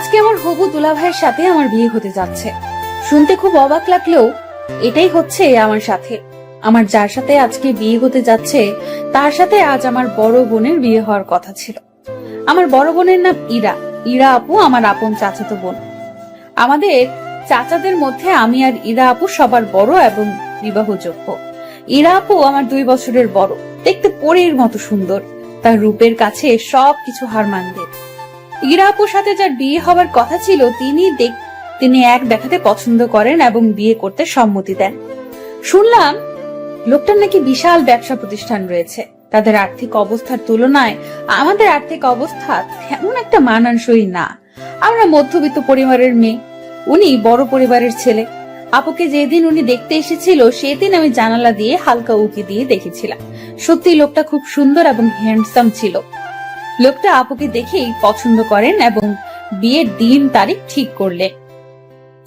আজকে আমার হবু দুলাভাইয়ের সাথে আমার বিয়ে হতে যাচ্ছে। শুনতে খুব অবাক লাগলেও এটাই হচ্ছে আমার সাথে। আমার যার সাথে আজকে বিয়ে হতে যাচ্ছে তার সাথে আজ আমার বড় বোনের বিয়ে হওয়ার কথা ছিল। আমার বড় বোনের নাম ইরা। ইরা আপু আমার আপন চাচাতো বোন। আমাদের চাচাদের মধ্যে আমি আর ইরা আপু সবার বড় এবং বিবাহযোগ্য। ইরা আপু আমার 2 বছরের বড়, দেখতে পরীর মতো সুন্দর, তার রূপের কাছে সবকিছু হার মানবে। ইরা আপুর সাথে যার বিয়ে হবার কথা ছিল তিনি এক দেখাতে পছন্দ করেন এবং বিয়ে করতে সম্মতি দেন। শুনলাম লোকটার নাকি বিশাল ব্যবসা প্রতিষ্ঠান রয়েছে। তাদের আর্থিক অবস্থার তুলনায় আমাদের আর্থিক অবস্থা তেমন একটা মানানসই না। আমরা মধ্যবিত্ত পরিবারের মেয়ে, উনি বড় পরিবারের ছেলে। আপুকে যেদিন উনি দেখতে এসেছিল সেদিন আমি জানালা দিয়ে হালকা উঁকি দিয়ে দেখেছিলাম। সত্যি লোকটা খুব সুন্দর এবং হ্যান্ডসাম ছিল। লোকটা আপুকে দেখেই পছন্দ করেন এবং বিয়ের দিন তারিখ ঠিক করলেন।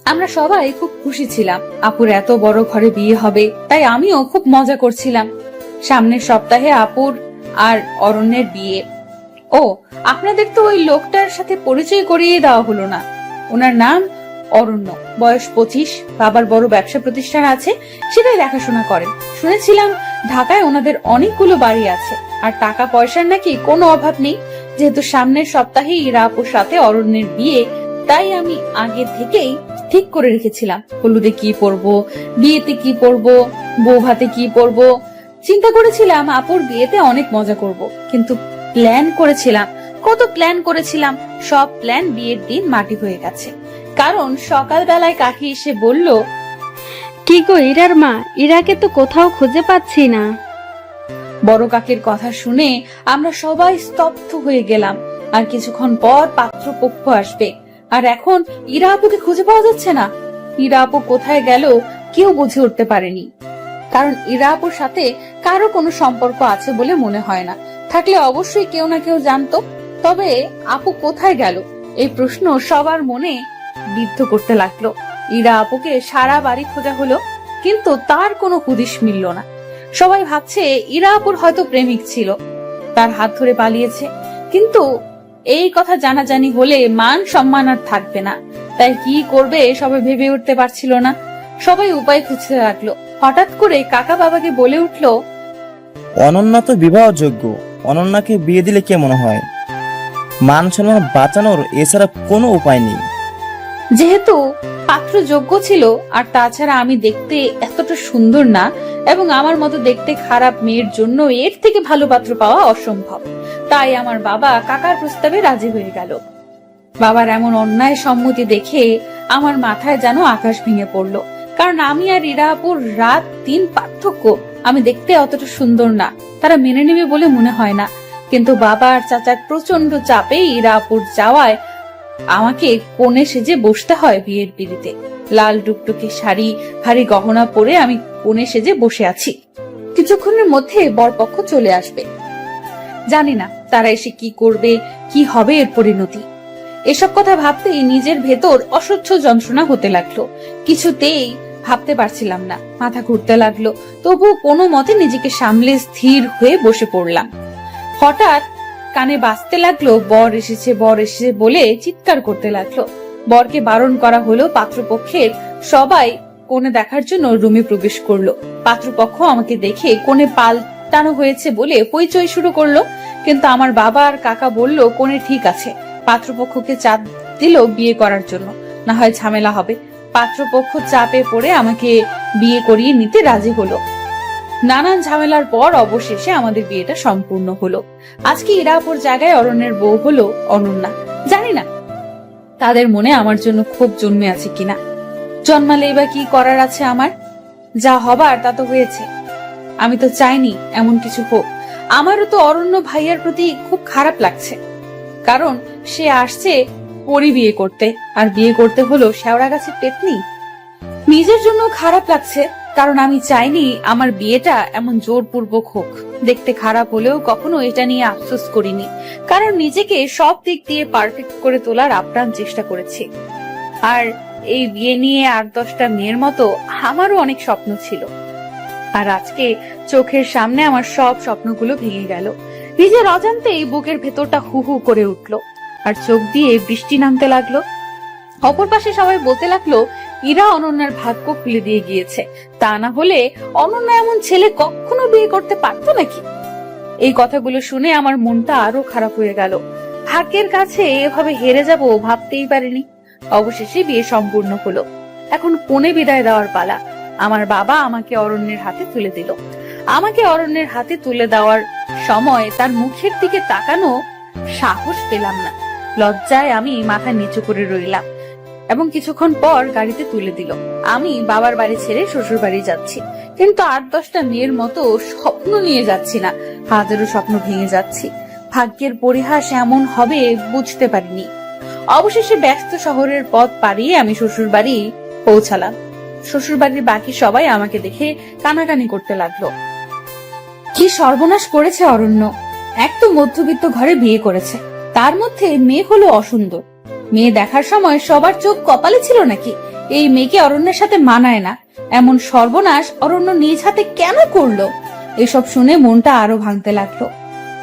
আমরা সবাই খুব খুশি ছিলাম আপুর এত বড় ঘরে বিয়ে হবে, তাই আমিও খুব মজা করছিলাম। সামনের সপ্তাহে আপুর আর অরণ্যের বিয়ে। ও, আপনাদের তো ওই লোকটার সাথে পরিচয় করিয়ে দেওয়া হলো না। ওনার নাম অরণ্য, বয়স 25, বাবার বড় ব্যবসা প্রতিষ্ঠান আছে, সেটাই দেখাশোনা করেন। শুনেছিলাম ঢাকায় ওনাদের অনেকগুলো বাড়ি আছে আর টাকা পয়সার নাকি কোনো অভাব নেই। যেহেতু সামনের সপ্তাহে ইরা আপুর সাথে অরণ্যের বিয়ে, তাই আমি আগে থেকেই ঠিক করে রেখেছিলাম হলুদে কি পরবো, বিয়েতে কি পরবো, বউ ভাতে কি পরবো। চিন্তা করেছিলাম আপুর বিয়েতে অনেক মজা করব, কিন্তু কত প্ল্যান করেছিলাম, সব প্ল্যান বিয়ের দিন মাটি হয়ে গেছে। কারণ সকালবেলায় কাকি এসে বলল, কি গো ইরার মা, ইরাকে তো কোথাও খুঁজে পাচ্ছি না। বড় কাকির কথা শুনে আমরা সবাই স্তব্ধ হয়ে গেলাম। আর কিছুক্ষণ পর পাত্রপক্ষ আসবে, আর এখন ইরা আপুকে খুঁজে পাওয়া যাচ্ছে না। ইরা আপু কোথায় গেল কেউ বুঝে উঠতে পারেনি, কারণ ইরা আপুর সাথে কারো কোনো সম্পর্ক আছে বলে মনে হয় না। থাকলে অবশ্যই কেউ না কেউ জানতো। তবে আপু কোথায় গেল এই প্রশ্ন সবার মনে বিদ্ধ করতে লাগলো। ইরা আপুকে সারা বাড়ি খোঁজা হলো, কিন্তু তার কোনো হুদিস মিলল না। সবাই ভাবছে ইরা আপুর হয়তো প্রেমিক ছিল, তার হাত ধরে পালিয়েছে। কিন্তু এই কথা জানাজানি হলে মান সম্মান আর থাকবে না, তাই কি করবে সবাই ভেবে উঠতে পারছিল না। সবাই উপায় খুঁজতে লাগলো। হঠাৎ করে কাকা বাবাকে বলে উঠলো, অনন্যা তো বিবাহযোগ্য, অনন্যাকে বিয়ে দিলে কেমন হয়? মান সম্মান বাঁচানোর এছাড়া কোনো উপায় নেই। যেহেতু পাত্র যোগ্য ছিল, আর তাছাড়া আমি দেখতে এতটা সুন্দর না এবং আমার মতো দেখতে খারাপ মেয়ের জন্য এর থেকে ভালো পাত্র পাওয়া অসম্ভব, তাই আমার বাবা কাকার প্রস্তাবে রাজি হয়ে গেল। বাবার এমন অন্যায় সম্মতি দেখে আমার মাথায় যেন আকাশ ভেঙে পড়লো। কারণ আমি আর ইরা আপুর রাত দিন পার্থক্য। আমি দেখতে অতটা সুন্দর না, তারা মেনে নেবে বলে মনে হয় না। কিন্তু বাবা আর চাচার প্রচন্ড চাপে ইরা আপুর যাওয়ায় আমাকে কোণে সেজে বসতে হয় বিয়ের পিড়িতে। লাল টুকটুকে শাড়ি, ভারী গহনা পরে আমি কোণে সেজে বসে আছি। কিছুক্ষণের মধ্যে বরপক্ষ চলে আসবে। জানি না তারা এসে কি করবে, কি হবে এর পরিণতি। এসব কথা ভাবতেই নিজের ভেতর অসহ্য যন্ত্রণা হতে লাগলো। কিছুতেই ভাবতে পারছিলাম না, মাথা ঘুরতে লাগলো। তবু কোনো মতে নিজেকে সামলে স্থির হয়ে বসে পড়লাম। হঠাৎ কানে বাজতে লাগলো, বর এসেছে, বর এসেছে বলে চিৎকার করতে লাগলো। বরকে বারণ করা হলো। পাত্রপক্ষের সবাই কোণে দেখার জন্য রুমে প্রবেশ করলো। পাত্রপক্ষ আমাকে দেখে কোণে পাল্টানো হয়েছে বলে হইচই শুরু করলো, কিন্তু আমার বাবা আর কাকা বলল কোণে ঠিক আছে। পাত্রপক্ষকে চাপ দিল বিয়ে করার জন্য, না হয় ঝামেলা হবে। পাত্রপক্ষ চাপে পড়ে আমাকে বিয়ে করিয়ে নিতে রাজি হলো। নানান ঝামেলার পর অবশেষে আমাদের বিয়েটা সম্পূর্ণ হলো। আজকে ইরা আপুর জায়গায় অরণ্যের বউ হলো অনন্যা। জানি না তাদের মনে আমার জন্য ক্ষোভ জন্মে আছে কিনা। জন্মালে বা কি করার আছে আমার? যা হবার তা তো হয়েছে। আমি তো চাইনি এমন কিছু হোক। আমারও তো অরণ্য ভাইয়ার প্রতি খুব খারাপ লাগছে, কারণ সে আসছে পরি বিয়ে করতে, আর বিয়ে করতে হলো শেওড়া গাছের পেতনি। নিজের জন্য খারাপ লাগছে, কারণ আমি চাইনি আমার বিয়েটা এমন জোরপূর্বক হোক। দেখতে খারাপ হলেও কখনো এটা নিয়ে আফসোস করিনি, কারণ নিজেকে সব দিক দিয়ে পারফেক্ট করে তোলার আপ্রাণ চেষ্টা করেছি। আর এই বিয়ে নিয়ে 8-10টা মেয়ের মতো আমারও অনেক স্বপ্ন ছিল, আর আজকে চোখের সামনে আমার সব স্বপ্নগুলো ভেঙে গেল। নিজের অজান্তেই বুকের ভেতরটা হু হু করে উঠলো। আর চোখ দিয়ে বৃষ্টি নামতে লাগলো। অপর পাশে সবাই বলতে লাগলো ইরা অনন্যার ভাগ্য খুলে দিয়ে গিয়েছে, তা না হলে অনন্যা এমন ছেলে কখনো বিয়ে করতে পারতো নাকি। এই কথাগুলো শুনে আমার মনটা আরো খারাপ হয়ে গেল। ভাগ্যের কাছে এভাবে হেরে যাব ভাবতেই পারিনি। অবশেষে বিয়ে সম্পূর্ণ হলো। এখন কোণে বিদায় দেওয়ার পালা। আমার বাবা আমাকে অরণ্যের হাতে তুলে দিল। আমাকে অরণ্যের হাতে তুলে দেওয়ার সময় তার মুখের দিকে তাকানো সাহস পেলাম না। লজ্জায় আমি মাথা নিচু করে রইলাম এবং কিছুক্ষণ পর গাড়িতে তুলে দিল। আমি বাবার বাড়ি ছেড়ে শ্বশুর বাড়ি যাচ্ছি, কিন্তু 8-10টা মেয়ের মতো স্বপ্ন নিয়ে যাচ্ছি না, হাজারো স্বপ্ন ভেঙে যাচ্ছি। ভাগ্যের পরিহাস এমন হবে বুঝতে পারিনি। অবশেষে ব্যস্ত শহরের পথ পাড়িয়ে আমি শ্বশুর বাড়ি পৌঁছালাম। শ্বশুর বাড়ির বাকি সবাই আমাকে দেখে কানাকানি করতে লাগলো। কি সর্বনাশ করেছে অরণ্য! এক তো মধ্যবিত্ত ঘরে বিয়ে করেছে, তার মধ্যে মেয়ে হলো অসুন্দর। মেয়ে দেখার সময় সবার চোখ কপালে ছিল নাকি এই মেয়েকে অরণ্যের সাথে মানায় না? এমন সর্বনাশ অরণ্য নিজ হাতে কেন করলো? এসব শুনে মনটা আরো ভাঙতে লাগলো।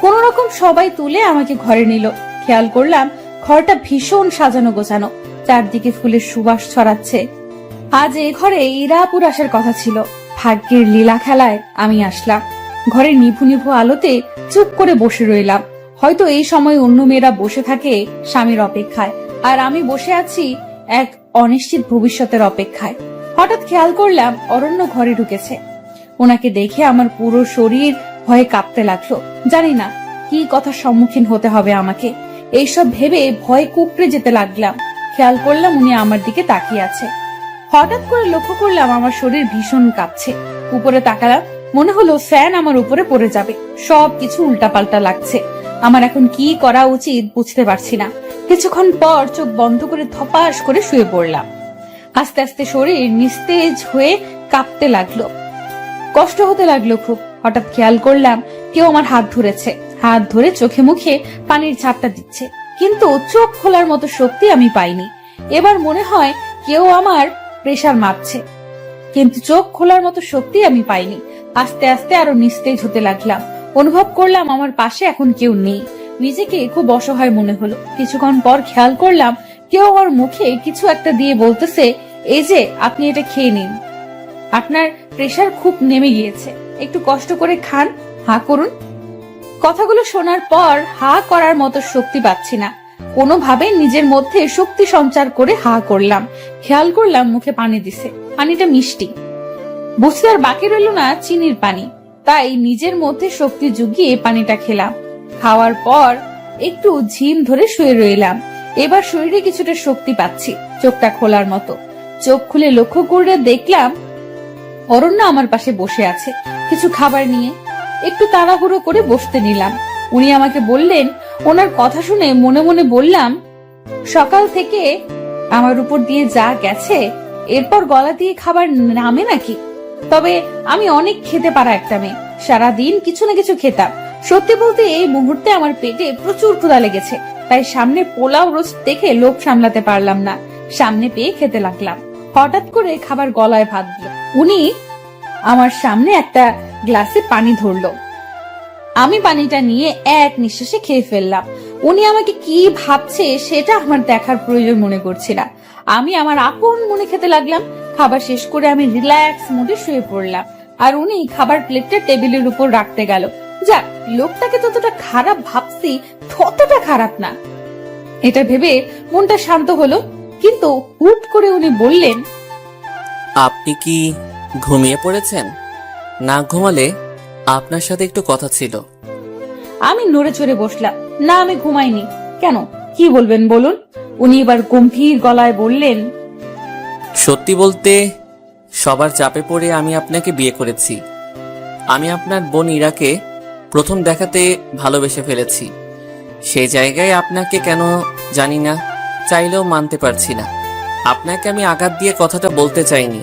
কোন রকম সবাই তুলে আমাকে ঘরে নিল। খেয়াল করলাম ঘরটা ভীষণ সাজানো গোছানো, চারদিকে ফুলের সুবাস ছড়াচ্ছে। আজ এই ঘরে ইরাপুর আসার কথা ছিল। ভাগ্যের লীলা খেলায় আমি আসলাম। ঘরের নিভু নিভু আলোতে চুপ করে বসে রইলাম। হয়তো এই সময় অন্য মেয়েরা বসে থাকে স্বামীর অপেক্ষায়, আর আমি বসে আছি এক অনিশ্চিত ভবিষ্যতের অপেক্ষায়। হঠাৎ খেয়াল করলাম অরণ্য ঘরে ঢুকেছে। ওনাকে দেখে আমার পুরো শরীর ভয়ে কাঁপতে লাগলো। জানি না কি কথার সম্মুখীন হতে হবে আমাকে। এইসব ভেবে ভয় কুকড়ে যেতে লাগলাম। খেয়াল করলাম উনি আমার দিকে তাকিয়ে আছে। হঠাৎ করে লক্ষ্য করলাম আমার শরীর ভীষণ কাঁপছে। উপরে তাকালাম, মনে হলো ফ্যান আমার উপরে পড়ে যাবে। সবকিছু উল্টাপাল্টা লাগছে। আমার এখন কি করা উচিত বুঝতে পারছি না। কিছুক্ষণ পর চোখ বন্ধ করে ধপাস করে শুয়ে পড়লাম। আস্তে আস্তে শরীর নিস্তেজ হয়ে কাঁপতে লাগলো, কষ্ট হতে লাগলো খুব। হঠাৎ খেয়াল করলাম কেউ আমার হাত ধরেছে। হাত ধরে চোখে মুখে পানির ঝাপটা দিচ্ছে, কিন্তু চোখ খোলার মতো শক্তি আমি পাইনি। এবার মনে হয় কেউ আমার প্রেসার মাপছে, কিন্তু চোখ খোলার মতো শক্তি আমি পাইনি। আস্তে আস্তে আরো নিস্তেজ হতে লাগলাম। অনুভব করলাম আমার পাশে এখন কেউ নেই। নিজেকে খুব অসহায় মনে হলো। কিছুক্ষণ পর খেয়াল করলাম কেউ আমার মুখে কিছু একটা দিয়ে বলতেছে, এই যে আপনি এটা খেয়ে নিন, আপনার প্রেসার খুব নেমে গিয়েছে, একটু কষ্ট করে খান, হা করুন। কথাগুলো শোনার পর হা করার মতো শক্তি পাচ্ছি না। কোনোভাবে নিজের মধ্যে শক্তি সঞ্চার করে হা করলাম। খেয়াল করলাম মুখে পানি দিছে। পানিটা মিষ্টি। বুঝতে আর বাকি রইল না চিনির পানি। তাই নিজের মধ্যে শক্তি জুগিয়ে পানিটা খেলাম। খাওয়ার পর একটু ঝিম ধরে শুয়ে রইলাম। এবার শরীরে কিছুটা শক্তি পাচ্ছি, চোখটা খোলার মতো। চোখ খুলে লক্ষ্য করে দেখলাম অরণ্য আমার পাশে বসে আছে কিছু খাবার নিয়ে। একটু তাড়াহুড়ো করে বসতে নিলাম। উনি আমাকে বললেন, ওনার কথা শুনে মনে মনে বললাম, সকাল থেকে আমার উপর দিয়ে যা গেছে এরপর গলা দিয়ে খাবার নামে নাকি? তবে আমি অনেক খেতে পারা একটা মেয়ে, সারাদিন কিছু না কিছু খেতাম। সত্যি বলতে এই মুহূর্তে আমার পেটে প্রচুর ক্ষুধা লেগেছে, তাই সামনে পোলাও রোস্ট দেখে লোভ সামলাতে পারলাম না, সামনে পেয়ে খেতে লাগলাম। হঠাৎ করে খাবার গলায় ভাত দিল। উনি আমার সামনে একটা গ্লাসে পানি ধরলো। আমি পানিটা নিয়ে এক নিঃশ্বাসে খেয়ে ফেললাম। উনি আমাকে কি ভাবছে সেটা আমার দেখার প্রয়োজন মনে করছি না। আমি আমার আপন মনে খেতে লাগলাম। খাবার শেষ করে আমি রিল্যাক্স মুডে শুয়ে পড়লাম, আর উনি খাবার প্লেটটা টেবিলের উপর রাখতে গেল। যাক, লোকটাকে যতটা খারাপ ভাবছি ততটা খারাপ না, এটা ভেবে মনটা শান্ত হলো। কিন্তু হুট করে উনি বললেন, আপনি কি ঘুমিয়ে পড়েছেন? না ঘুমালে আপনার সাথে একটু কথা ছিল। আমি নড়ে চড়ে বসলাম। না, আমি ঘুমাইনি। কেন, কি বলবেন বলুন? উনি এবার গম্ভীর গলায় বললেন, সত্যি বলতে সবার চাপে পড়ে আমি আপনাকে বিয়ে করেছি। আমি আপনার বোন ইরাকে প্রথম দেখাতে ভালোবেসে ফেলেছি। সেই জায়গায় আপনাকে কেন জানি না, চাইলেও মানতে পারছি না। আপনাকে আমি আঘাত দিয়ে কথাটা বলতে চাইনি।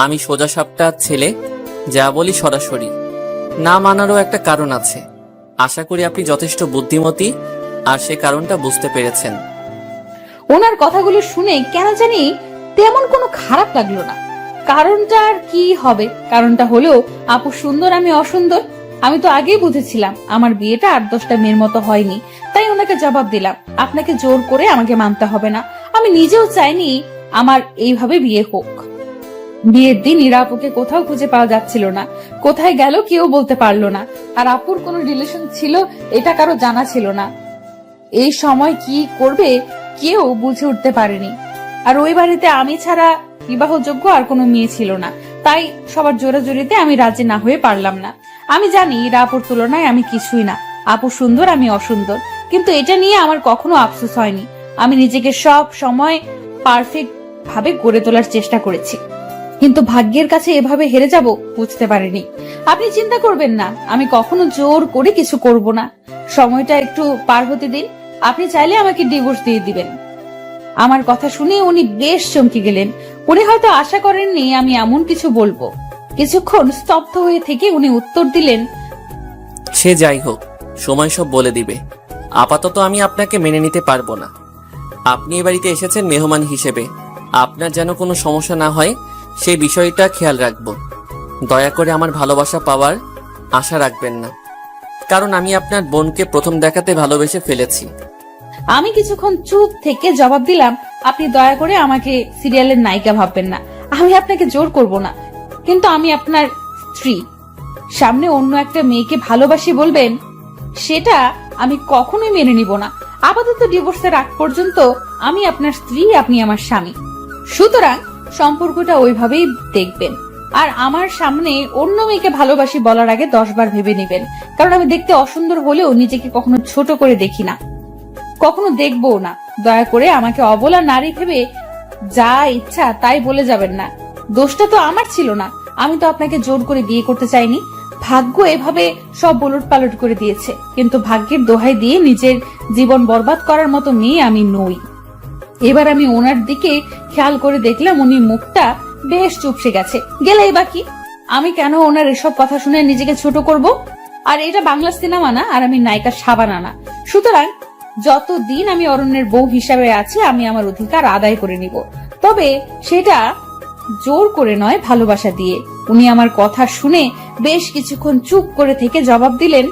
আমি সোজা সাপটা ছেলে, যা বলি সরাসরি। না মানারও একটা কারণ আছে। আশা করি আপনি যথেষ্ট বুদ্ধিমতী আর সে কারণটা বুঝতে পেরেছেন। ওনার কথাগুলো শুনে কেন জানি তেমন কোনো খারাপ লাগলো না। কারণটা আর কি হবে? কারণটা হলো আপু সুন্দর, আমি অসুন্দর। আমি তো আগেই বুঝেছিলাম আমার বিয়েটা 8-10টা মেয়ের মতো হয়নি, তাই ওনাকে জবাব দিলাম আপনাকে জোর করে আমাকে মানতে হবে না। আমি নিজেও চাইনি আমার এইভাবে বিয়ে হোক। বিয়ের দিন ইরা আপুকে কোথাও খুঁজে পাওয়া যাচ্ছিল না, কোথায় গেল কেউ বলতে পারলো না। আর আপুর কোনো রিলেশন ছিল এটা কারো জানা ছিল না। এই সময় কি করবে কেউ বুঝে উঠতে পারেনি। আর ওই বাড়িতে আমি ছাড়া বিবাহযোগ্য আর কোনো মেয়ে ছিল না, তাই সবার জোরাজোরিতে আমি রাজি না হয়ে পারলাম না। আমি জানি ইরা আপুর তুলনায় আমি কিছুই না, আপু সুন্দর আমি অসুন্দর, কিন্তু এটা নিয়ে আমার কখনো আফসোস হয়নি। আমি নিজেকে সব সময় পারফেক্ট ভাবে গড়ে তোলার চেষ্টা করেছি, কিন্তু ভাগ্যের কাছে এভাবে হেরে যাব বুঝতে পারিনি। আপনি চিন্তা করবেন না, আমি কখনো জোর করে কিছু করব না। সময়টা একটু পার হতে দিন, আপনি চাইলে আমাকে ডিভোর্স দিয়ে দিবেন। আমার কথা শুনে উনি বেশ চমকে গেলেন। উনি হয়তো আশা করেননি আমি এমন কিছু বলবো। কিছুক্ষণ স্তব্ধ হয়ে থেকে উনি উত্তর দিলেন, সে যাই হোক, সময় সব বলে দিবে। আপাতত আমি আপনাকে মেনে নিতে পারবো না। আপনি এ বাড়িতে এসেছেন মেহমান হিসেবে, আপনার যেন কোনো সমস্যা না হয় সেই বিষয়টা খেয়াল রাখবো। দয়া করে আমার ভালোবাসা পাওয়ার আশা রাখবেন না, কারণ আমি আপনার বোনকে প্রথম দেখাতে ভালোবেসে ফেলেছি। আমি কিছুক্ষণ চুপ থেকে জবাব দিলাম, আপনি দয়া করে আমাকে সিরিয়ালের নায়িকা ভাববেন না। আমি আপনাকে জোর করব না, কিন্তু আমি আপনার স্ত্রী। সামনে অন্য একটা মেয়েকে ভালোবাসি বলবেন, সেটা আমি কখনোই মেনে নিব না। আপাতত ডিভোর্সের আগ পর্যন্ত আমি আপনার স্ত্রী, আপনি আমার স্বামী। সুতরাং সম্পর্কটা ওইভাবেই দেখবেন। আর আমার সামনে অন্য মেয়েকে ভালোবাসি বলার আগে 10 বার ভেবে নেবেন, কারণ আমি দেখতে অসুন্দর হলেও নিজেকে কখনো ছোট করে দেখি না, কখনো দেখবো না। দয়া করে আমাকে অবলা নারী ভেবে যা ইচ্ছা তাই বলে যাবেন না। দোষটা তো আমার ছিল না, আমি তো আপনাকে জোর করে বিয়ে করতে চাইনি। ভাগ্য এভাবে সব ওলট পালট করে দিয়েছে, কিন্তু ভাগ্যের দোহাই দিয়ে নিজের জীবন বরবাদ করার মতো মেয়ে আমি নই। এবার আমি ওনার দিকে খেয়াল করে দেখলাম উনি মুখটা বেশ চুপসে গেছে। গেলেই বাকি, আমি কেন ওনার এসব কথা শুনে নিজেকে ছোট করব? আর এটা বাংলা সিনেমা না, আর আমি নায়িকা সাবানা না। সুতরাং যতদিন আমি অরণ্যের বউ হিসাবে আছি আমি আমার অধিকার আদায় করে নিব, তবে সেটা জোর করে নয়, ভালোবাসা দিয়ে। উনি আমার কথা শুনে বেশ কিছুক্ষণ চুপ করে থেকে জবাব দিলেন,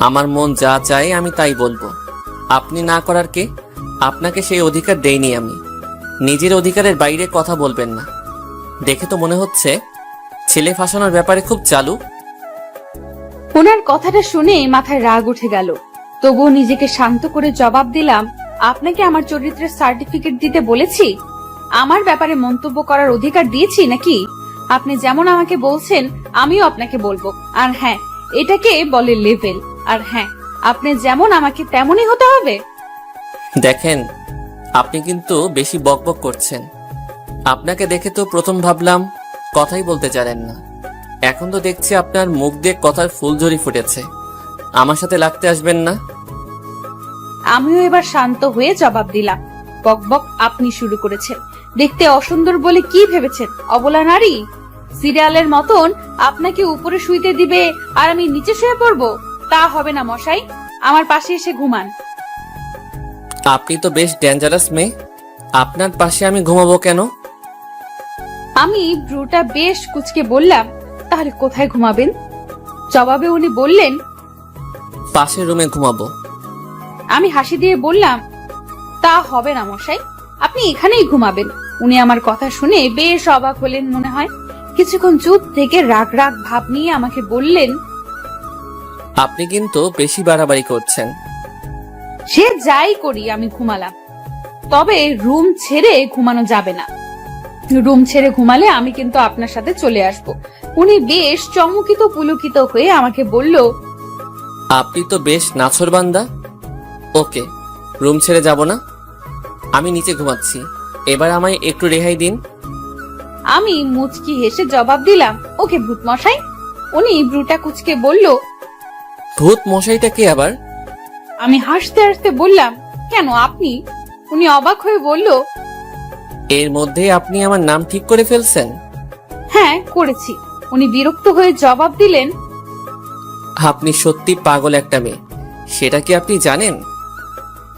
আমার মন যা চায় আমি তাই বলবো। আপনি না করার কে? আপনাকে সেই অধিকার দেইনি আমি। নিজের অধিকারের বাইরে কথা বলবেন না। দেখে তো মনে হচ্ছে ছেলে ফাঁসানোর ব্যাপারে খুব চালু। ওনার কথাটা শুনে মাথায় রাগ উঠে গেল, তবুও নিজেকে শান্ত করে জবাব দিলাম, আপনাকে আমার চরিত্রের সার্টিফিকেট দিতে বলেছি? আমার ব্যাপারে মন্তব্য করার অধিকার দিয়েছি নাকি? আপনি যেমন আমাকে বলছেন আমিও আপনাকে বলবো। আর হ্যাঁ, এটাকে বলে লেভেল। আর হ্যাঁ, আপনি যেমন আমাকে তেমনই হতে হবে। দেখেন, আপনি কিন্তু বেশি বকবক করছেন। আপনাকে দেখে তো প্রথম ভাবলাম কথাই বলতে জানেন না, এখন তো দেখছি আপনার মুখ দিয়ে কথার ফুলঝড়ি ফুটেছে। আমার সাথে লাগতে আসবেন না। আমিও এবার শান্ত হয়ে জবাব দিলাম, বকবক আপনি শুরু করেছেন। দেখতে অসুন্দর বলে কি ভেবেছেন অবলা নারী? সিরিয়ালের মতন আপনাকে উপরে শুইতে দিবে আর আমি নিচে শুয়ে পড়বো? তা হবে না মশাই, আমার পাশে এসে ঘুমান। আপনি তো বেশ ডেঞ্জারাস মেয়ে, আপনার পাশে আমি ঘুমাবো কেন? আমি ভ্রুটা বেশ কুচকে বললাম, তাহলে কোথায় ঘুমাবেন? জবাবে উনি বললেন, পাশের রুমে ঘুমাবো। আমি হাসি দিয়ে বললাম, তা হবে না মশাই, আপনি এখানেই ঘুমাবেন। উনি আমার কথা শুনে বেশ অবাক হলেন মনে হয়। কিছুক্ষণ চুপ থেকে রাগ রাগ ভাব নিয়ে আমাকে বললেন, আপনি কিন্তু বেশি বাড়াবাড়ি করছেন। সে যাই করি আমি ঘুমালাম, তবে রুম ছেড়ে ঘুমানো যাবে না। রুম ছেড়ে ঘুমালে আমি কিন্তু আপনার সাথে চলে আসব। উনি বেশ চমকিত পুলকিত হয়ে আমাকে বলল, আপনি তো বেশ নাছোড়বান্দা। ওকে, রুম ছেড়ে যাব না, আমি নিচে ঘুমাচ্ছি। এবার আমায় একটু রেহাই দিন। আমি মুচকি হেসে জবাব দিলাম, ওকে ভূত মশাই। উনি ভ্রুটা কুচকে বলল, ভূত মশাইটা কে আবার? আমি হাসতে হাসতে বললাম, কেন আপনি? উনি অবাক হয়ে বলল, এর মধ্যে আপনি আমার নাম ঠিক করে ফেলছেন? হ্যাঁ করেছি। উনি বিরক্ত হয়ে জবাব দিলেন, আপনি সত্যি পাগল একটা মেয়ে, সেটা কি আপনি জানেন?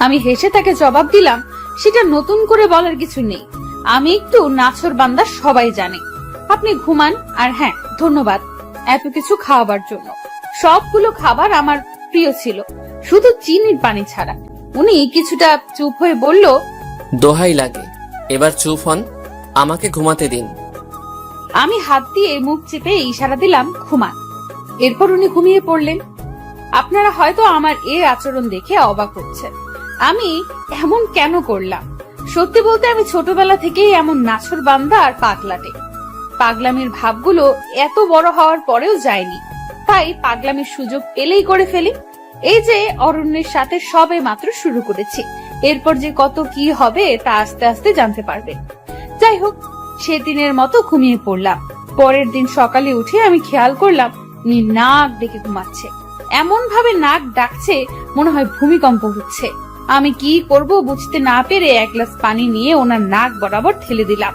আমি হেসে তাকে জবাব দিলাম, সেটা নতুন করে বলার কিছু নেই। আমি একটু নাছর বান্দা, সবাই জানে। আপনি ঘুমান। আর হ্যাঁ, ধন্যবাদ এত কিছু খাওয়াবার জন্য। সবগুলো খাবার আমার প্রিয় ছিল, শুধু চিনির পানি ছাড়া। উনি কিছুটা চুপ হয়ে বলল, দোহাই লাগে, এবার চুপ হন, আমাকে ঘুমাতে দিন। আমি হাত দিয়ে মুখ চেপে ইশারা দিলাম ঘুমান। এরপর উনি ঘুমিয়ে পড়লেন। আপনারা হয়তো আমার এই আচরণ দেখে অবাক হচ্ছেন, আমি এমন কেন করলাম। সত্যি বলতে আমি ছোটবেলা থেকেই এমন নাছর বান্দা আর পাগলাটে। পাগলামির ভাবগুলো এত বড় হওয়ার পরেও যায়নি, তাই পাগলামির সুযোগ পেলেই করে ফেলি। এই যে অরণ্যের সাথে সবে মাত্র শুরু করেছি, এরপর যে কত কি হবে তা আস্তে আস্তে জানতে পারবে। যাই হোক, সেদিনের মতো ঘুমিয়ে পড়লাম। পরের দিন সকালে উঠে আমি খেয়াল করলাম উনি নাক ডেকে ঘুমাচ্ছে। এমন ভাবে নাক ডাকছে মনে হয় ভূমিকম্প হচ্ছে। আমি কি করব বুঝতে না পেরে এক গ্লাস পানি নিয়ে ওনার নাক বরাবর ঠেলে দিলাম।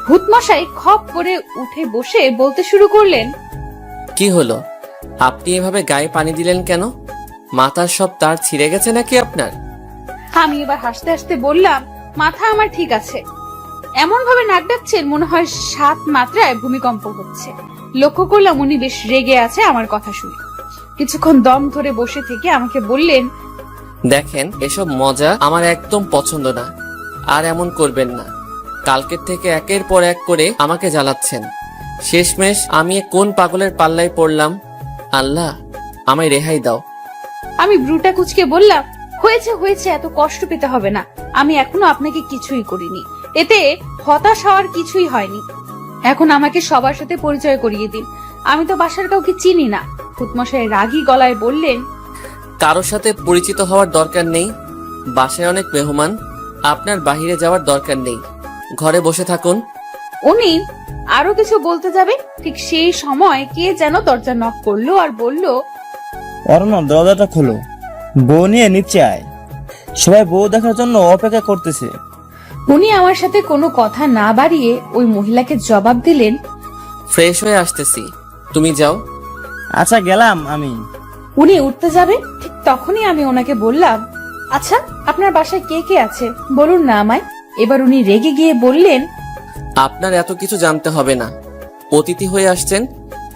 ভূতমশাই খপ করে উঠে বসে বলতে শুরু করলেন, কি হলো, আপনি এভাবে গায়ে পানি দিলেন কেন? মাথার সব তার ছিঁড়ে গেছে নাকি আপনার? আমি এবার হাসতে হাসতে বললাম, মাথা আমার ঠিক আছে। এমন ভাবে নাক ডাকছেন মনে হয় 7 মাত্রায় ভূমিকম্প হচ্ছে। লক্ষ্য করলাম উনি বেশ রেগে আছে আমার কথা শুনে। কিছুক্ষণ দম ধরে বসে থেকে আমাকে বললেন, দেখেন, এসব মজা আমার একদম পছন্দ না, আর এমন করবেন না। কালকের থেকে একের পর এক করে আমাকে জ্বালাচ্ছেন। শেষমেশ আমি কোন পাগলের পাল্লায় পড়লাম? আল্লাহ, আমায় রেহাই দাও। আমি ব্রুটা কুচকে বললাম, হয়েছে হয়েছে, এত কষ্ট পেতে হবে না। আমি এখনো আপনাকে কিছুই করিনি, এতে হতাশ হওয়ার কিছুই হয়নি। এখন আমাকে সবার সাথে পরিচয় করিয়ে দিন, আমি তো বাসার কাউকে চিনি না। ভূতমশাই রাগী গলায় বললেন, কারোর সাথে পরিচিত হওয়ার দরকার নেই। বাসায় অনেক মেহমান, আপনার বাইরে যাওয়ার দরকার নেই, ঘরে বসে থাকুন। উনি আরো কিছু বলতে যাবে, ঠিক সেই সময় কে যেন দরজা নক করলো আর বলল, অরণ্য, দরজাটা খোলো, বউ নিয়ে নিচে আয়। সবাই বউ দেখার জন্য অপেক্ষা করতেছে। উনি আমার সাথে কোনো কথা না বাড়িয়ে ওই মহিলাকে জবাব দিলেন, ফ্রেশ হয়ে আসতেছি, তুমি যাও। আচ্ছা, গেলাম আমি। উনি উঠতে যাবে, ঠিক তখনই আমি ওনাকে বললাম, আচ্ছা আপনার বাসায় কে কে আছে বলুন না আমায়। এবার উনি রেগে গিয়ে বললেন, আপনার এত কিছু জানতে হবে না, অতিথি হয়ে আসছেন,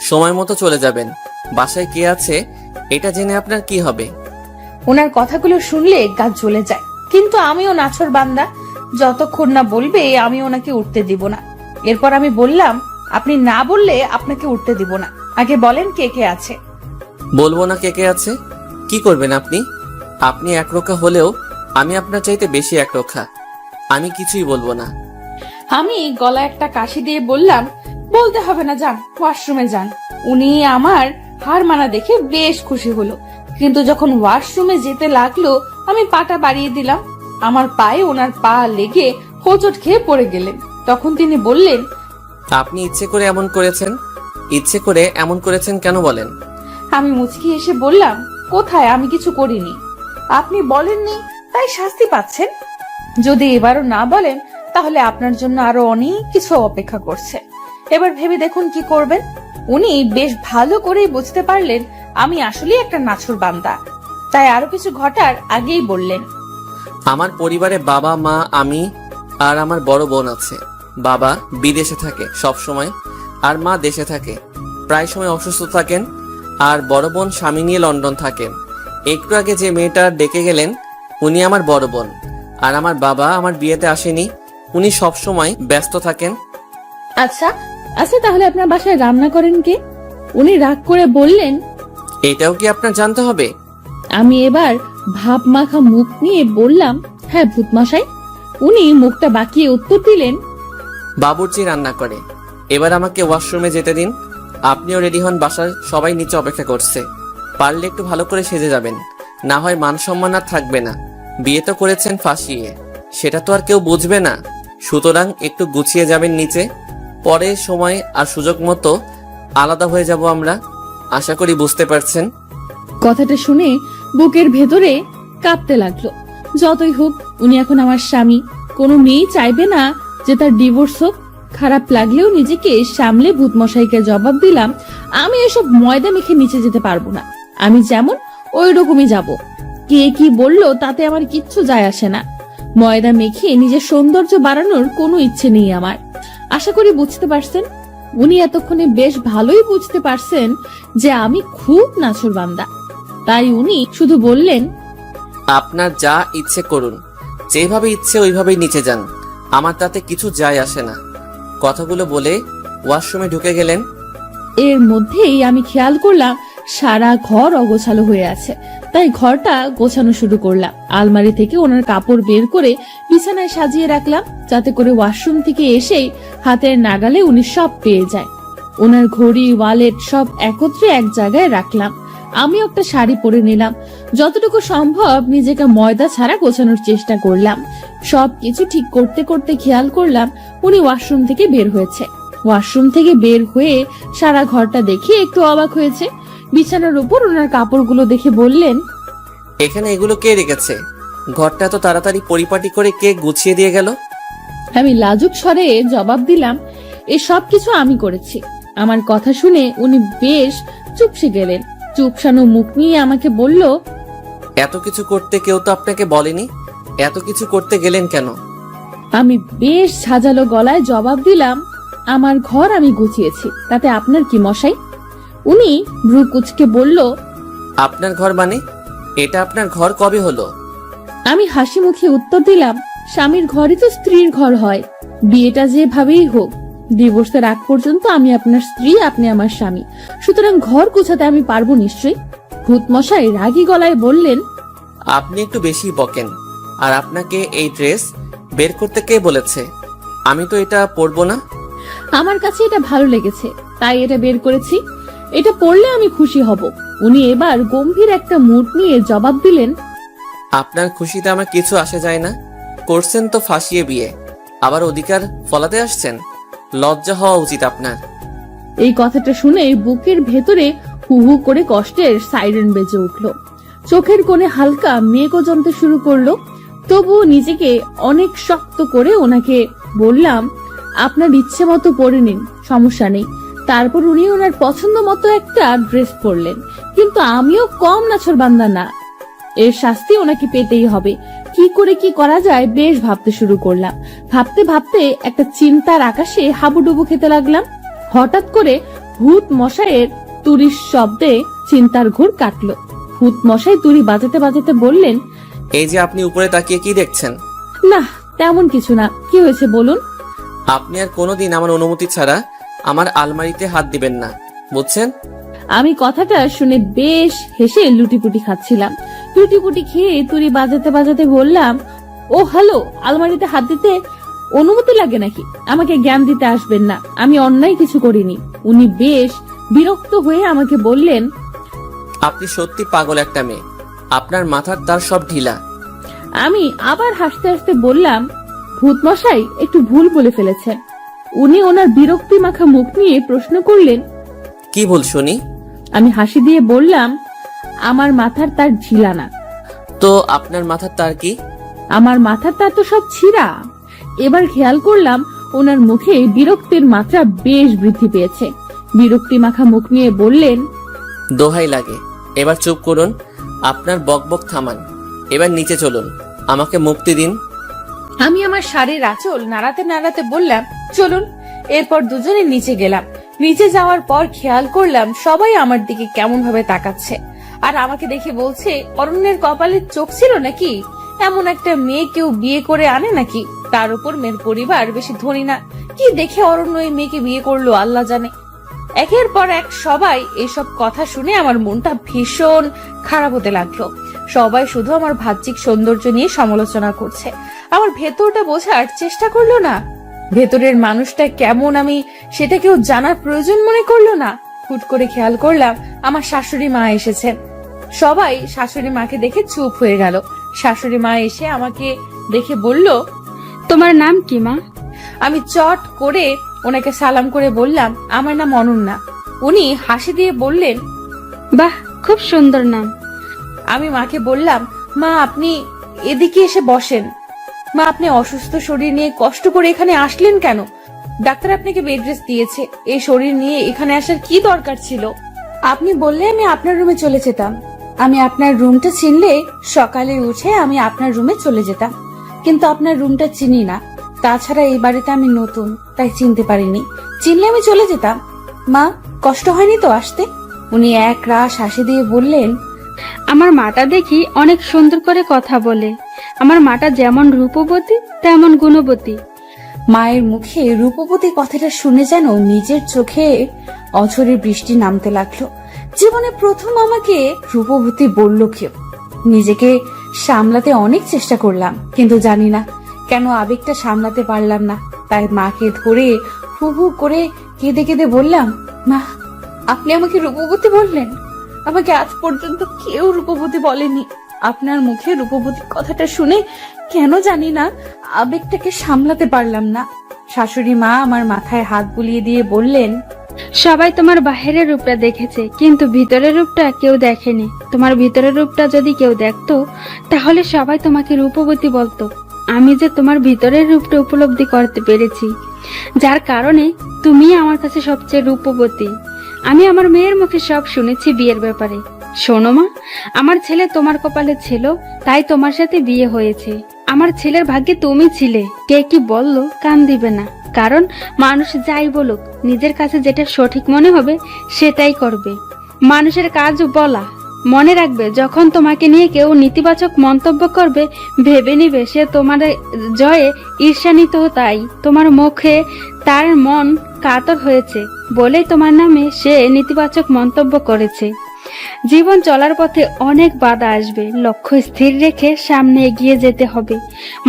সময় মতো চলে যাবেন। বাসায় কে আছে এটা জেনে আপনার কি হবে? ওনার কথাগুলো শুনলে গা জ্বলে যায়, কিন্তু আমিও নাছর বান্দা, যতক্ষণ না বলবে আমি ওনাকে উঠতে দিব না। এরপর আমি বললাম, আপনি না বললে আপনাকে উঠতে দিব না, আগে বলেন কে কে আছে। বলবো না কে কে আছে? কি করবেন আপনি? আপনি একরোখা হলেও আমি আপনার চাইতে বেশি একরোখা। আমি কিছুই বলবো না। আমি গলা একটা কাশি দিয়ে বললাম, বলতে হবে না, যান ওয়াশরুমে যান। উনি আমার হার মানা দেখে বেশ খুশি হলো, কিন্তু যখন ওয়াশরুমে যেতে লাগলো আমি পাটা বাড়িয়ে দিলাম। আমার পায়ে ওনার পা লেগে হোঁচট খেয়ে পড়ে গেলেন। তখন তিনি বললেন, আপনি ইচ্ছে করে এমন করেছেন? ইচ্ছে করে এমন করেছেন কেন বলেন? আমি মুচকি এসে বললাম, কোথায়, আমি কিছু করিনি। আপনি বলেননি তাই শাস্তি পাচ্ছেন। যদি এবারও না বলেন তাহলে আপনার জন্য আরো অনেক কিছু অপেক্ষা করছে। এবার ভেবে দেখুন কি করবেন। উনি বেশ ভালো করেই বুঝতে পারলেন আমি আসলে একটা নাছর বান্দা, তাই আরো কিছু ঘটার আগেই বললেন, আমার পরিবারে বাবা, মা, আমি আর আমার বড় বোন আছে। বাবা বিদেশে থাকে সব সময়, আর মা দেশে থাকে, প্রায় সময় অসুস্থ থাকেন। আর বড় বোন স্বামী নিয়ে লন্ডন থাকেন। একটু আগে যে মেয়েটা ডেকে গেলেন উনি আমার বড় বোন। আর আমার বাবা আমার বিয়েতে আসেনি, উনি সব সময় ব্যস্ত থাকেন। আচ্ছা আচ্ছা, তাহলে আপনার বাসায় রান্না করেন কে? উনি রাগ করে বললেন, এটাও কি আপনার জানতে হবে? আমি এবার ভাব মাখা মুখ নিয়ে বললাম, হ্যাঁ ভূতমশাই। উনি মুখটা বাঁকিয়ে উত্তর দিলেন, বাবুর্চি রান্না করে। এবার আমাকে ওয়াশরুমে যেতে দিন। আপনিও রেডি হন, বাসার সবাই নিচে অপেক্ষা করছে। পারলে একটু ভালো করে সেজে যাবেন, না হয় মান সম্মান আর থাকবে না। বিয়ে তো করেছেন ফাঁসিয়ে, সেটা তো আর কেউ বুঝবে না। সুতরাং একটু গুছিয়ে যাবেন নিচে, পরে সময় আর সুযোগ মতো আলাদা হয়ে যাব আমরা। আশা করি বুঝতে পারছেন। কথাটা শুনে বুকের ভেতরে কাঁপতে লাগলো। যতই হোক উনি এখন আমার স্বামী, কোনো মেয়ে চাইবে না যে তার ডিভোর্স হোক। খারাপ লাগলেও নিজেকে সামলে ভূতমশাইকে জবাব দিলাম, আমি এসব ময়দা মেখে নিচে যেতে পারবো না। আমি যেমন ওই রকমই যাব। কে কি বললো তাতে আমার কিচ্ছু যায় আসে না। ময়দা মেখে নিজের সৌন্দর্য বাড়ানোর কোনো ইচ্ছে নেই আমার। আশা করি বুঝতে পারছেন। উনি এতক্ষণে বেশ ভালোই বুঝতে পারছেন যে আমি খুব নাছোড়বান্দা, তাই উনি শুধু বললেন, আপনার যা ইচ্ছে করুন, যেভাবে ইচ্ছে ওইভাবেই নিচে যান, আমার তাতে কিছু যায় আসে না। কথাগুলো বলে ওয়াশরুমে ঢুকে গেলেন। এর মধ্যেই আমি খেয়াল করলাম সারা ঘর অগোছালো হয়ে আছে, তাই ঘরটা গোছানো শুরু করলাম। আলমারি থেকে ওনার কাপড় বের করে বিছানায় সাজিয়ে রাখলাম, যাতে করে ওয়াশরুম থেকে এসেই হাতের নাগালে উনি সব পেয়ে যায়। ওনার ঘড়ি, ওয়ালেট সব একত্রে এক জায়গায় রাখলাম। আমি একটা শাড়ি পরে নিলাম, যতটুকু সম্ভব নিজেকে ময়দা ছাড়া গোছানোর চেষ্টা করলাম। সবকিছু ঠিক করতে করতে খেয়াল করলাম উনি ওয়াশরুম থেকে বের হয়েছে। ওয়াশরুম থেকে বের হয়ে সারা ঘরটা দেখে একটু অবাক হয়েছে। বিছানার উপর ওনার কাপড়গুলো দেখে বললেন, এখানে এগুলো কে রেখেছে? ঘরটা এত তাড়াতাড়ি পরিপাটি করে কে গুছিয়ে দিয়ে গেল? আমি লাজুক স্বরে জবাব দিলাম, এ সব কিছু আমি করেছি। আমার কথা শুনে উনি বেশ চুপসে গেলেন। চুপসানো মুখ নিয়ে আমাকে বলল, এত কিছু করতে কেউ তো আপনাকে বলেনি, এত কিছু করতে গেলেন কেন? আমি বেশ সাজালো গলায় জবাব দিলাম, আমার ঘর আমি গুছিয়েছি, তাতে আপনার কি মশাই? উনি ভ্রু কুচকে বলল, আপনার ঘর মানে? এটা আপনার ঘর কবে হলো? আমি হাসি মুখে উত্তর দিলাম, স্বামীর ঘরই তো স্ত্রীর ঘর হয়, বিয়েটা যেভাবেই হোক, ডিভোর্সের আগ পর্যন্ত আমি আপনার স্ত্রী, আপনি আমার স্বামী, সুতরাং ঘর গোছাতে আমি পারবো নিশ্চয়ই। ভূত মশাই রাগী গলায় বললেন, আপনি একটু বেশি বকেন। আর আপনাকে এই ড্রেস বের করতে কে বলেছে? আমি তো এটা পরবো না। আমার কাছে এটা ভালো লেগেছে, তাই এটা বের করেছি, এটা পরলে আমি খুশি হব। উনি এবার গম্ভীর একটা মুড নিয়ে জবাব দিলেন, আপনার খুশিতে আমার কিছু আসে যায় না। করছেন তো ফাঁসিয়ে বিয়ে, আবার অধিকার ফলাতে আসছেন। লজ্জা হওয়া উচিত আপনার। এই কথাটা শুনে বুকের ভেতরে হু হু করে কষ্টের সাইরেন বেজে উঠল। চোখের কোণে হালকা মেঘও জমতে শুরু করলো। তবুও নিজেকে অনেক শক্ত করে ওনাকে বললাম, আপনার ইচ্ছে মতো পরে নিন, সমস্যা নেই। তারপর উনি ওনার পছন্দ মতো একটা ড্রেস পরলেন, কিন্তু আমিও কম নাছোড়বান্দা না। এর শাস্তি ওনাকে পেতেই হবে। কি করে কি করা যায় বেশ ভাবতে শুরু করলাম। ভাবতে ভাবতে একটা চিন্তার আকাশে হাবুডুবু খেতে লাগলাম। হঠাৎ করে ভূত মশাইয়ের তুরির শব্দে চিন্তার ঘোর কাটলো। ভূত মশাই তুরি বাজাতে বাজাতে বললেন, এই যে আপনি উপরে তাকিয়ে কি দেখছেন? না তেমন কিছু না, কি হয়েছে বলুন। আপনি আর কোনোদিন আমার অনুমতি ছাড়া আমার আলমারিতে হাত দিবেন না, বুঝছেন? আমি কথাটা শুনে বেশ হেসে লুটিপুটি খাচ্ছিলাম। লুটিপুটি খেয়ে তুরি বাজাতে বাজাতে বললাম, ও হ্যালো, আলমারিতে হাত দিতে অনুমতি লাগে নাকি? আমাকে জ্ঞান দিতে আসবেন না, আমি অন্যায় কিছু করিনি। উনি বেশ বিরক্ত হয়ে আমাকে বললেন, আপনি সত্যি পাগল একটা মেয়ে, আপনার মাথার তার সব ঢিলা। আমি আবার হাসতে হাসতে বললাম, ভূত মশাই একটু ভুল বলে ফেলেছেন। উনি ওনার বিরক্তি মাখা মুখ নিয়ে প্রশ্ন করলেন, কি ভুল শুনি? আমি হাসি দিয়ে বললাম, আমার মাথার তার ঝিলা না। তো আপনার মাথার তার কি? আমার মাথার তার তো সব ছিঁড়া। এবার খেয়াল করলাম ওনার মুখে বিরক্তির মাত্রা বেশ বৃদ্ধি পেয়েছে। বিরক্তি মাখা মুখ নিয়ে বললেন, দোহাই লাগে, এবার চুপ করুন, আপনার বকবক থামান, এবার নিচে চলুন, আমাকে মুক্তি দিন। আমি আমার শাড়ির আঁচল নাড়াতে নাড়াতে বললাম, চলুন। এরপর দুজনে নিচে গেলাম। নিচে যাওয়ার পর খেয়াল করলাম সবাই আমার দিকে কেমন ভাবে তাকাচ্ছে, আর আমাকে দেখে বলছে, অরণ্যের কপালে চোখ ছিল নাকি? এমন একটা মেয়ে কেউ বিয়ে করে আনে নাকি? তার উপর মেয়ের পরিবার বেশি ধনী না। কি দেখে অরণ্য এই মেয়েকে বিয়ে করলো আল্লাহ জানে। একের পর এক সবাই এসব কথা শুনে আমার মনটা ভীষণ খারাপ হতে লাগলো। সবাই শুধু আমার বাহ্যিক সৌন্দর্য নিয়ে সমালোচনা করছে, আমার ভেতরটা বোঝার চেষ্টা করলো না। ভেতরের মানুষটা কেমন আমি সেটা কেউ জানার প্রয়োজন মনে করলো না। হুট করে খেয়াল করলাম আমার শাশুড়ি মা এসেছেন। সবাই শাশুড়ি মাকে দেখে চুপ হয়ে গেল। শাশুড়ি মা এসে আমাকে দেখে বলল, তোমার নাম কি মা? আমি চট করে ওনাকে সালাম করে বললাম, আমার নাম অনন্যা। উনি হাসি দিয়ে বললেন, বাহ, খুব সুন্দর নাম। আমি মাকে বললাম, মা আপনি এদিকে এসে বসেন। মা আপনি অসুস্থ শরীর নিয়ে কষ্ট করে এখানে আসলেন কেন? ডাক্তার আপনাকে বেড রেস্ট দিয়েছে, এই শরীর নিয়ে এখানে আসার কি দরকার ছিল? আপনি বললে আমি আপনার রুমে চলে যেতাম। আমি আপনার রুমটা চিনলে সকালে উঠে আমি আপনার রুমে চলে যেতাম, কিন্তু আপনার রুমটা চিনি না। তাছাড়া এই বাড়িতে আমি নতুন, তাই চিনতে পারিনি। চিনলে আমি চলে যেতাম। মা, কষ্ট হয়নি তো আসতে? উনি এক রাশ হাসি দিয়ে বললেন, আমার মাটা দেখি অনেক সুন্দর করে কথা বলে। আমার মাটা যেমন রূপবতী তেমন গুণবতী। মায়ের মুখে রূপবতী কথাটা শুনে যেন নিজের চোখে অঝরে বৃষ্টি নামতে লাগলো। জীবনে প্রথম আমাকে রূপবতী বলল কেউ। নিজেকে সামলাতে অনেক চেষ্টা করলাম, কিন্তু জানি না কেন আবেগটা সামলাতে পারলাম না। তাই মাকে ধরে হু হু করে কেঁদে কেঁদে বললাম, মা, আপনি আমাকে রূপবতী বললেন? আমাকে আজ পর্যন্ত কেউ রূপবতী বলেনি। আপনার মুখে রূপবতী কথাটা শুনে কেন জানি না আবেগটাকে সামলাতে পারলাম না। শাশুড়ি মা আমার মাথায় হাত বুলিয়ে দিয়ে বললেন, সবাই তোমার বাহিরের রূপটা দেখেছে, কিন্তু ভিতরের রূপটা কেউ দেখেনি। তোমার ভিতরের রূপটা যদি কেউ দেখতো তাহলে সবাই তোমাকে রূপবতী বলতো। আমি যে তোমার ভিতরের রূপটা উপলব্ধি করতে পেরেছি, যার কারণে তুমি আমার কাছে সবচেয়ে রূপবতী। আমি আমার মেয়ের মুখে সব শুনেছি বিয়ের ব্যাপারে। শোনো মা, আমার ছেলে তোমার কপালে ছিল, তাই তোমার সাথে বিয়ে হয়েছে। আমার ছেলের ভাগ্যে তুমি ছিলে। কে কি বললো কান দিবে না, কারণ মানুষ যাই বলুক নিজের কাছে যেটা সঠিক মনে হবে সেটাই করবে। মানুষের কাজ বলা। মনে রাখবে, যখন তোমাকে নিয়ে কেউ নেতিবাচক মন্তব্য করবে ভেবে নিবে সে তোমার জয়ে ঈর্ষান্বিত। তাই তোমার মুখে তার মন কাতর হয়েছে বলেই তোমার নামে সে নেতিবাচক মন্তব্য করেছে। জীবন চলার পথে অনেক বাধা আসবে, লক্ষ্য স্থির রেখে সামনে এগিয়ে যেতে হবে।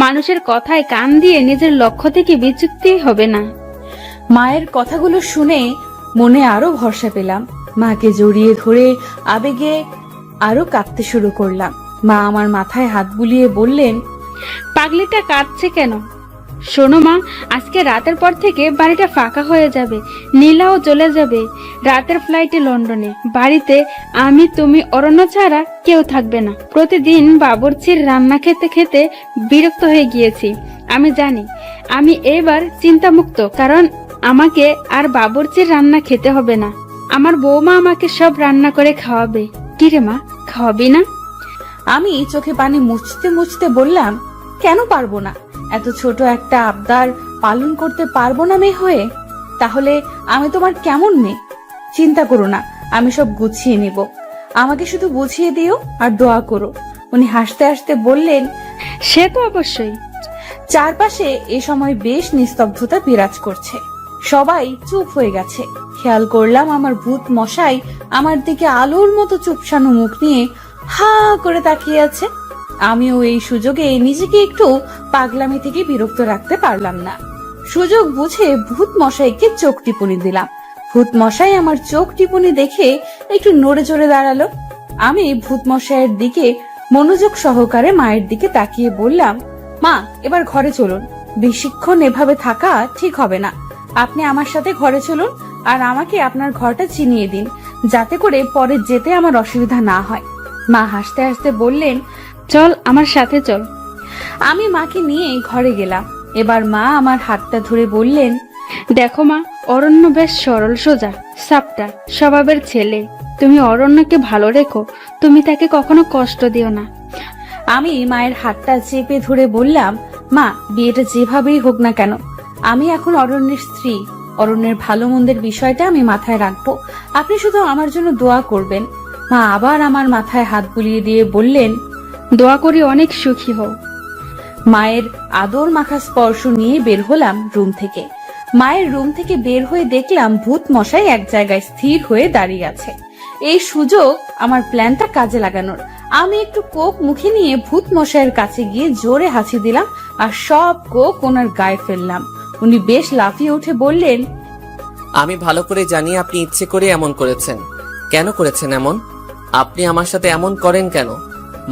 মানুষের কথায় কান দিয়ে নিজের লক্ষ্য থেকে বিচ্যুতি হবে না। মায়ের কথাগুলো শুনে মনে আরো ভরসা পেলাম। মাকে জড়িয়ে ধরে আবেগে আরো কাঁদতে শুরু করলাম। মা আমার মাথায় হাত বুলিয়ে বললেন, পাগলিটা কাঁদছে কেন? শোনো মা, আজকে রাতের পর থেকে বাড়িটা ফাঁকা হয়ে যাবে। নীলাও চলে যাবে রাতের ফ্লাইটে লন্ডনে। বাড়িতে আমি, তুমি, অরণ্য ছাড়া কেউ থাকবে না। প্রতিদিন বাবুর্চির রান্না খেতে খেতে বিরক্ত হয়ে গিয়েছি। আমি জানি আমি এবার চিন্তামুক্ত, কারণ আমাকে আর বাবুর্চির রান্না খেতে হবে না। আমার বৌমা আমাকে সব রান্না করে খাওয়াবে। কিরে মা, খাওয়াবি না? আমি চোখে পানি মুছতে মুছতে বললাম, কেন পারবো না? এত ছোট একটা আবদার পালন করতে পারবো না মেয়ে হয়ে? তাহলে আমি তোমার কেমন মেয়ে? চিন্তা করো না, আমি সব গুছিয়ে নেব। আমাকে শুধু বুঝিয়ে দিও আর দোয়া করো। উনি হাসতে হাসতে বললেন, সে তো অবশ্যই। চারপাশে এ সময় বেশ নিস্তব্ধতা বিরাজ করছে। সবাই চুপ হয়ে গেছে। খেয়াল করলাম আমার ভূত মশাই আমার দিকে আলোর মতো চুপসানো মুখ নিয়ে হা করে তাকিয়ে আছে। আমিও এই সুযোগে নিজেকে একটু পাগলামি থেকে বিরক্ত রাখতে পারলাম না। সুযোগ বুঝে ভূত মশাইকে চোখ টিপুনি দিলাম। ভূত মশাই আমার চোখ টিপুনি দেখে একটু নড়ে চড়ে দাঁড়ালো। আমি ভূত মশাইয়ের দিকে মনোযোগ সহকারে মায়ের দিকে তাকিয়ে বললাম, মা, এবার ঘরে চলুন। বেশিক্ষণ এভাবে থাকা ঠিক হবে না। আপনি আমার সাথে ঘরে চলুন আর আমাকে আপনার ঘরটা চিনিয়ে দিন, যাতে করে পরে যেতে আমার অসুবিধা না হয়। মা হাসতে হাসতে বললেন, চল আমার সাথে চল। আমি মাকে নিয়ে ঘরে গেলাম। এবার মা আমার হাতটা ধরে বললেন, দেখো মা, অরণ্য বেশ সরল সোজা সাপটা স্বভাবের ছেলে। তুমি অরণ্যকে ভালো রেখো, তুমি তাকে কখনো কষ্ট দিও না। আমি মায়ের হাতটা চেপে ধরে বললাম, মা, বিয়েটা যেভাবেই হোক না কেন, আমি এখন অরণ্যের স্ত্রী। অরণ্যের ভালো মন্দের বিষয়টা আমি মাথায় রাখবো। আপনি শুধু আমার জন্য দোয়া করবেন। মা আবার আমার মাথায় হাত বুলিয়ে দিয়ে বললেন, দোয়া করি অনেক সুখী হও। মায়ের আদর মাখা স্পর্শ নিয়ে বের হলাম রুম থেকে। মায়ের রুম থেকে বের হয়ে দেখলাম ভূত মশাই এক জায়গায় স্থির হয়ে দাঁড়িয়ে আছে। এই সুযোগ আমার প্ল্যানটা কাজে লাগানোর। আমি একটু কোক মুখে নিয়ে ভূত মশাইয়ের কাছে গিয়ে জোরে হাসি দিলাম আর সব কোক ওনার গায়ে ফেললাম। উনি বেশ লাফিয়ে উঠে বললেন, আমি ভালো করে জানি আপনি ইচ্ছে করে এমন করেছেন। কেন করেছেন এমন? আপনি আমার সাথে এমন করেন কেন?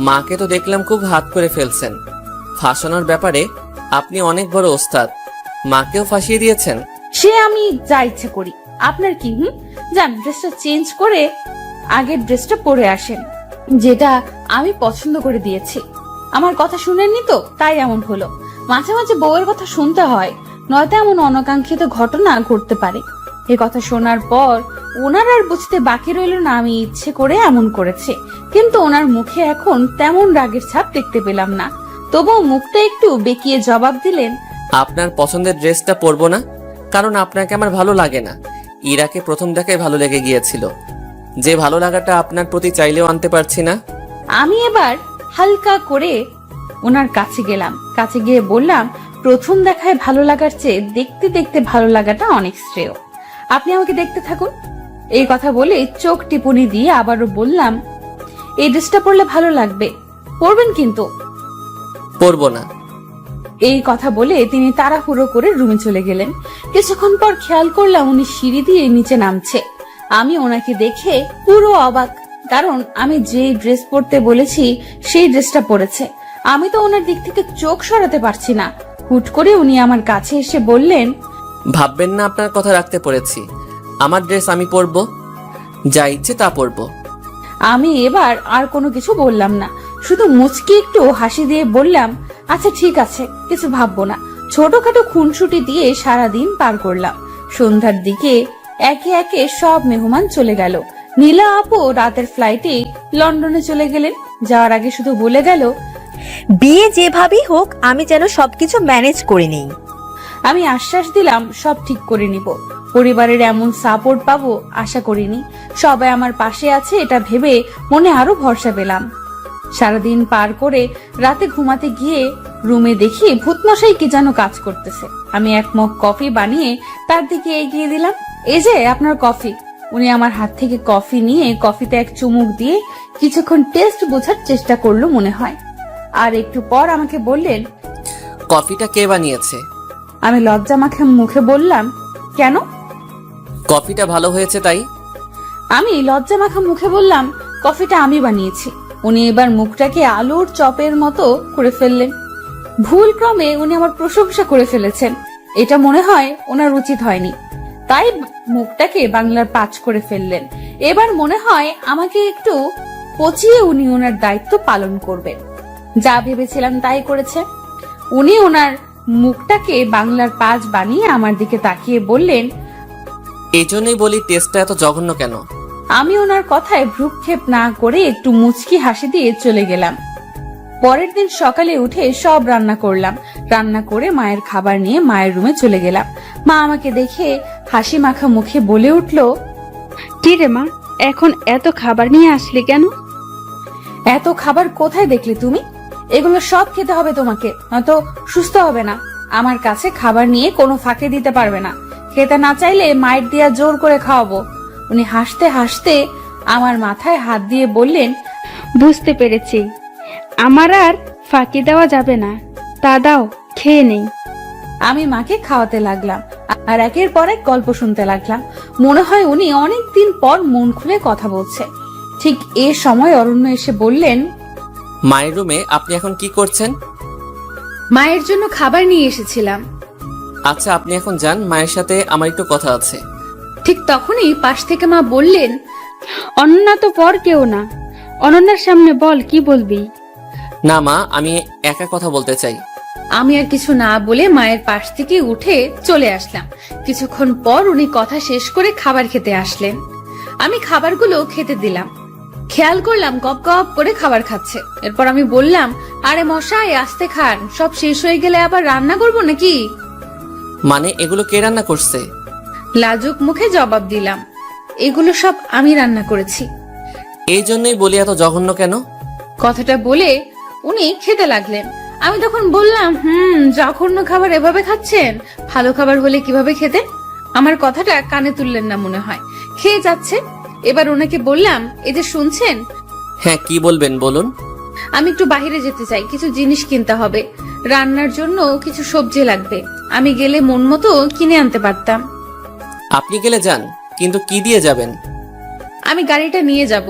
মাকে তো দেখলাম খুব হাত করে ফেলছেন। ফাঁসানোর ব্যাপারে আপনি অনেক বড় ওস্তাদ। মাকেও ফাঁসিয়ে দিয়েছেন। সে আমি যা ইচ্ছে করি, আপনার কি? যান, ড্রেসটা চেঞ্জ করে আগের ড্রেসটা পরে আসেন, যেটা আমি পছন্দ করে দিয়েছি। আমার কথা শুনেননি তো, তাই এমন হলো। মাঝে মাঝে বউয়ের কথা শুনতে হয়, নয়তো এমন অনাকাঙ্ক্ষিত ঘটনা ঘটতে পারে। এ কথা শোনার পর ওনার আর বুঝতে বাকি রইল না আমি ইচ্ছে করে এমন করেছে। কিন্তু ওনার মুখে এখন তেমন রাগের ছাপ দেখতে পেলাম না। তবুও মুখটা একটু বেঁকিয়ে জবাব দিলেন, আপনার পছন্দের ড্রেসটা পরবো না? কারণ আপনাকে আমার ভালো লাগে না। ইরাকে প্রথম দেখায় ভালো লেগে গিয়েছিল, যে ভালো লাগাটা আপনার প্রতি চাইলেও আনতে পারছি না। আমি এবার হালকা করে ওনার কাছে গেলাম, কাছে গিয়ে বললাম, প্রথম দেখায় ভালো লাগার চেয়ে দেখতে দেখতে ভালো লাগাটা অনেক শ্রেয়। আপনি আমাকে দেখতে থাকুন। এই কথা বলে চোখ টিপুনি দিয়ে আবারও বললাম, এই ড্রেসটা পরলে ভালো লাগবে, পরবেন কিন্তু। পরবো না। এই কথা বলে তিনি তাড়াহুড়ো করে রুমে চলে গেলেন। কিছুক্ষণ পর খেয়াল করলাম উনি সিঁড়ি দিয়ে নিচে নামছে। আমি ওনাকে দেখে পুরো অবাক, কারণ আমি যে ড্রেস পরতে বলেছি সেই ড্রেসটা পরেছে। আমি তো ওনার দিক থেকে চোখ সরাতে পারছি না। হুট করে উনি আমার কাছে এসে বললেন, ভাববেন না আপনার কথা রাখতে পড়েছি। আমার ড্রেস আমি পরবো, যা ইচ্ছে তা পরবো। আমি এবার আর কোনো কিছু বললাম না, শুধু মুচকি একটু হাসি দিয়ে বললাম, আচ্ছা ঠিক আছে, কিছু ভাববো না। ছোটখাটো খুনসুটি দিয়ে সারাদিন পার করলাম। সন্ধ্যার দিকে একে একে সব মেহমান চলে গেল। নীলা আপু রাতের ফ্লাইটে লন্ডনে চলে গেলেন। যাওয়ার আগে শুধু বলে গেল, বিয়ে যেভাবেই হোক আমি যেন সবকিছু ম্যানেজ করে নেই। আমি আশ্বাস দিলাম সব ঠিক করে নিব। পরিবারের এমন সাপোর্ট পাবো আশা করিনি। সবাই আমার পাশে আছে এটা ভেবে মনে আরো ভরসা পেলাম। সারাদিন পার করে রাতে ঘুমাতে গিয়ে রুমে দেখি ভূতমশাই কি যেন কাজ করতেছে। আমি এক মগ কফি বানিয়ে তার দিকে এগিয়ে দিলাম, এই যে আপনার কফি। উনি আমার হাত থেকে কফি নিয়ে কফিতে এক চুমুক দিয়ে কিছুক্ষণ টেস্ট বোঝার চেষ্টা করলো মনে হয়। আর একটু পর আমাকে বললেন, কফিটা কে বানিয়েছে? আমি লজ্জা মাখা মুখে বললাম, কেন? কফিটা ভালো হয়েছে তাই। আমি লজ্জা মাখা মুখে বললাম, কফিটা আমি বানিয়েছি। উনি এবার মুখটাকে আলুর চপের মতো করে ফেললেন। ভুল ক্রমে উনি আমার প্রশংসা করে ফেলেছেন। এটা মনে হয় ওনার উচিত হয়নি, তাই মুখটাকে বাংলার পাঁচ করে ফেললেন। এবার মনে হয় আমাকে একটু পচিয়ে উনি ওনার দায়িত্ব পালন করবেন। যা ভেবেছিলাম তাই করেছে। উনি ওনার মুখটাকে বাংলার পাঁচ বানিয়ে আমার দিকে তাকিয়ে বললেন, এই জন্যই বলি টেস্টটা এত জঘন্য কেন। আমি ওনার কথায় ভ্রুক্ষেপ না করে একটু মুচকি হাসি দিয়ে চলে গেলাম। পরের দিন সকালে উঠে সব রান্না করলাম। রান্না করে মায়ের খাবার নিয়ে মায়ের রুমে চলে গেলাম। মা আমাকে দেখে হাসি মাখা মুখে বলে উঠল, কি রে মা, এখন এত খাবার নিয়ে আসলি কেন? এত খাবার কোথায় দেখলে তুমি? এগুলো সব খেতে হবে তোমাকে, নয়তো সুস্থ হবে না। আমার কাছে খাবার নিয়ে কোনো ফাঁকে দিতে পারবে না। খেতে না চাইলে মাইর দিয়া জোর করে খাওয়াবো। উনি হাসতে হাসতে আমার মাথায় হাত দিয়ে বললেন, বুঝতে পেরেছি, আমার আর ফাঁকি দেওয়া যাবে না। তা দাও, খেয়ে নেই। আমি মাকে খাওয়াতে লাগলাম আর একের পর এক গল্প শুনতে লাগলাম। মনে হয় উনি অনেক দিন পর মন খুলে কথা বলছে। ঠিক এ সময় অরণ্য এসে বললেন, মায়ের রুমে আপনি এখন কি করছেন? মায়ের জন্য খাবার নিয়ে এসেছিলাম। আচ্ছা, আপনি এখন যান, মায়ের সাথে আমার একটু কথা আছে। ঠিক তখনই পাশ থেকে মা বললেন, অনন্যা তো পর কেউ না, অনন্যার সামনে বল কি বলবি। না মা, আমি একা কথা বলতে চাই। আমি আর কিছু না বলে মায়ের পাশ থেকে উঠে চলে আসলাম। কিছুক্ষণ পর উনি কথা শেষ করে খাবার খেতে আসলেন। আমি খাবারগুলো খেতে দিলাম। খেয়াল করলাম গপ গপ করে খাবার খাচ্ছে। এরপর আমি বললাম, আরে মশাই আস্তে খান, সব শেষ হয়ে গেলে আবার রান্না করবো নাকি? মানে এগুলো কে রান্না করছে? লাজুক মুখে জবাব দিলাম, এগুলো সব আমি রান্না করেছি। এই জন্যই বলি এত জঘন্য কেন। কথাটা বলে উনি খেতে লাগলেন। আমি তখন বললাম, জঘন্য খাবার এভাবে খাচ্ছেন? ভালো খাবার হলে কিভাবে খেতেন? আমার কথাটা কানে তুললেন না মনে হয়, খেয়ে যাচ্ছে। এবার ওনাকে বললাম, এই যে শুনছেন? হ্যাঁ, কি বলবেন বলুন। আমি একটু বাইরে যেতে চাই, কিছু জিনিস কিনতে হবে। রান্নার জন্য কিছু সবজি লাগবে। আমি গেলে মন মতো কিনে আনতে পারতাম। আপনি গেলে যান, কিন্তু কি দিয়ে যাবেন? আমি গাড়িটা নিয়ে যাব।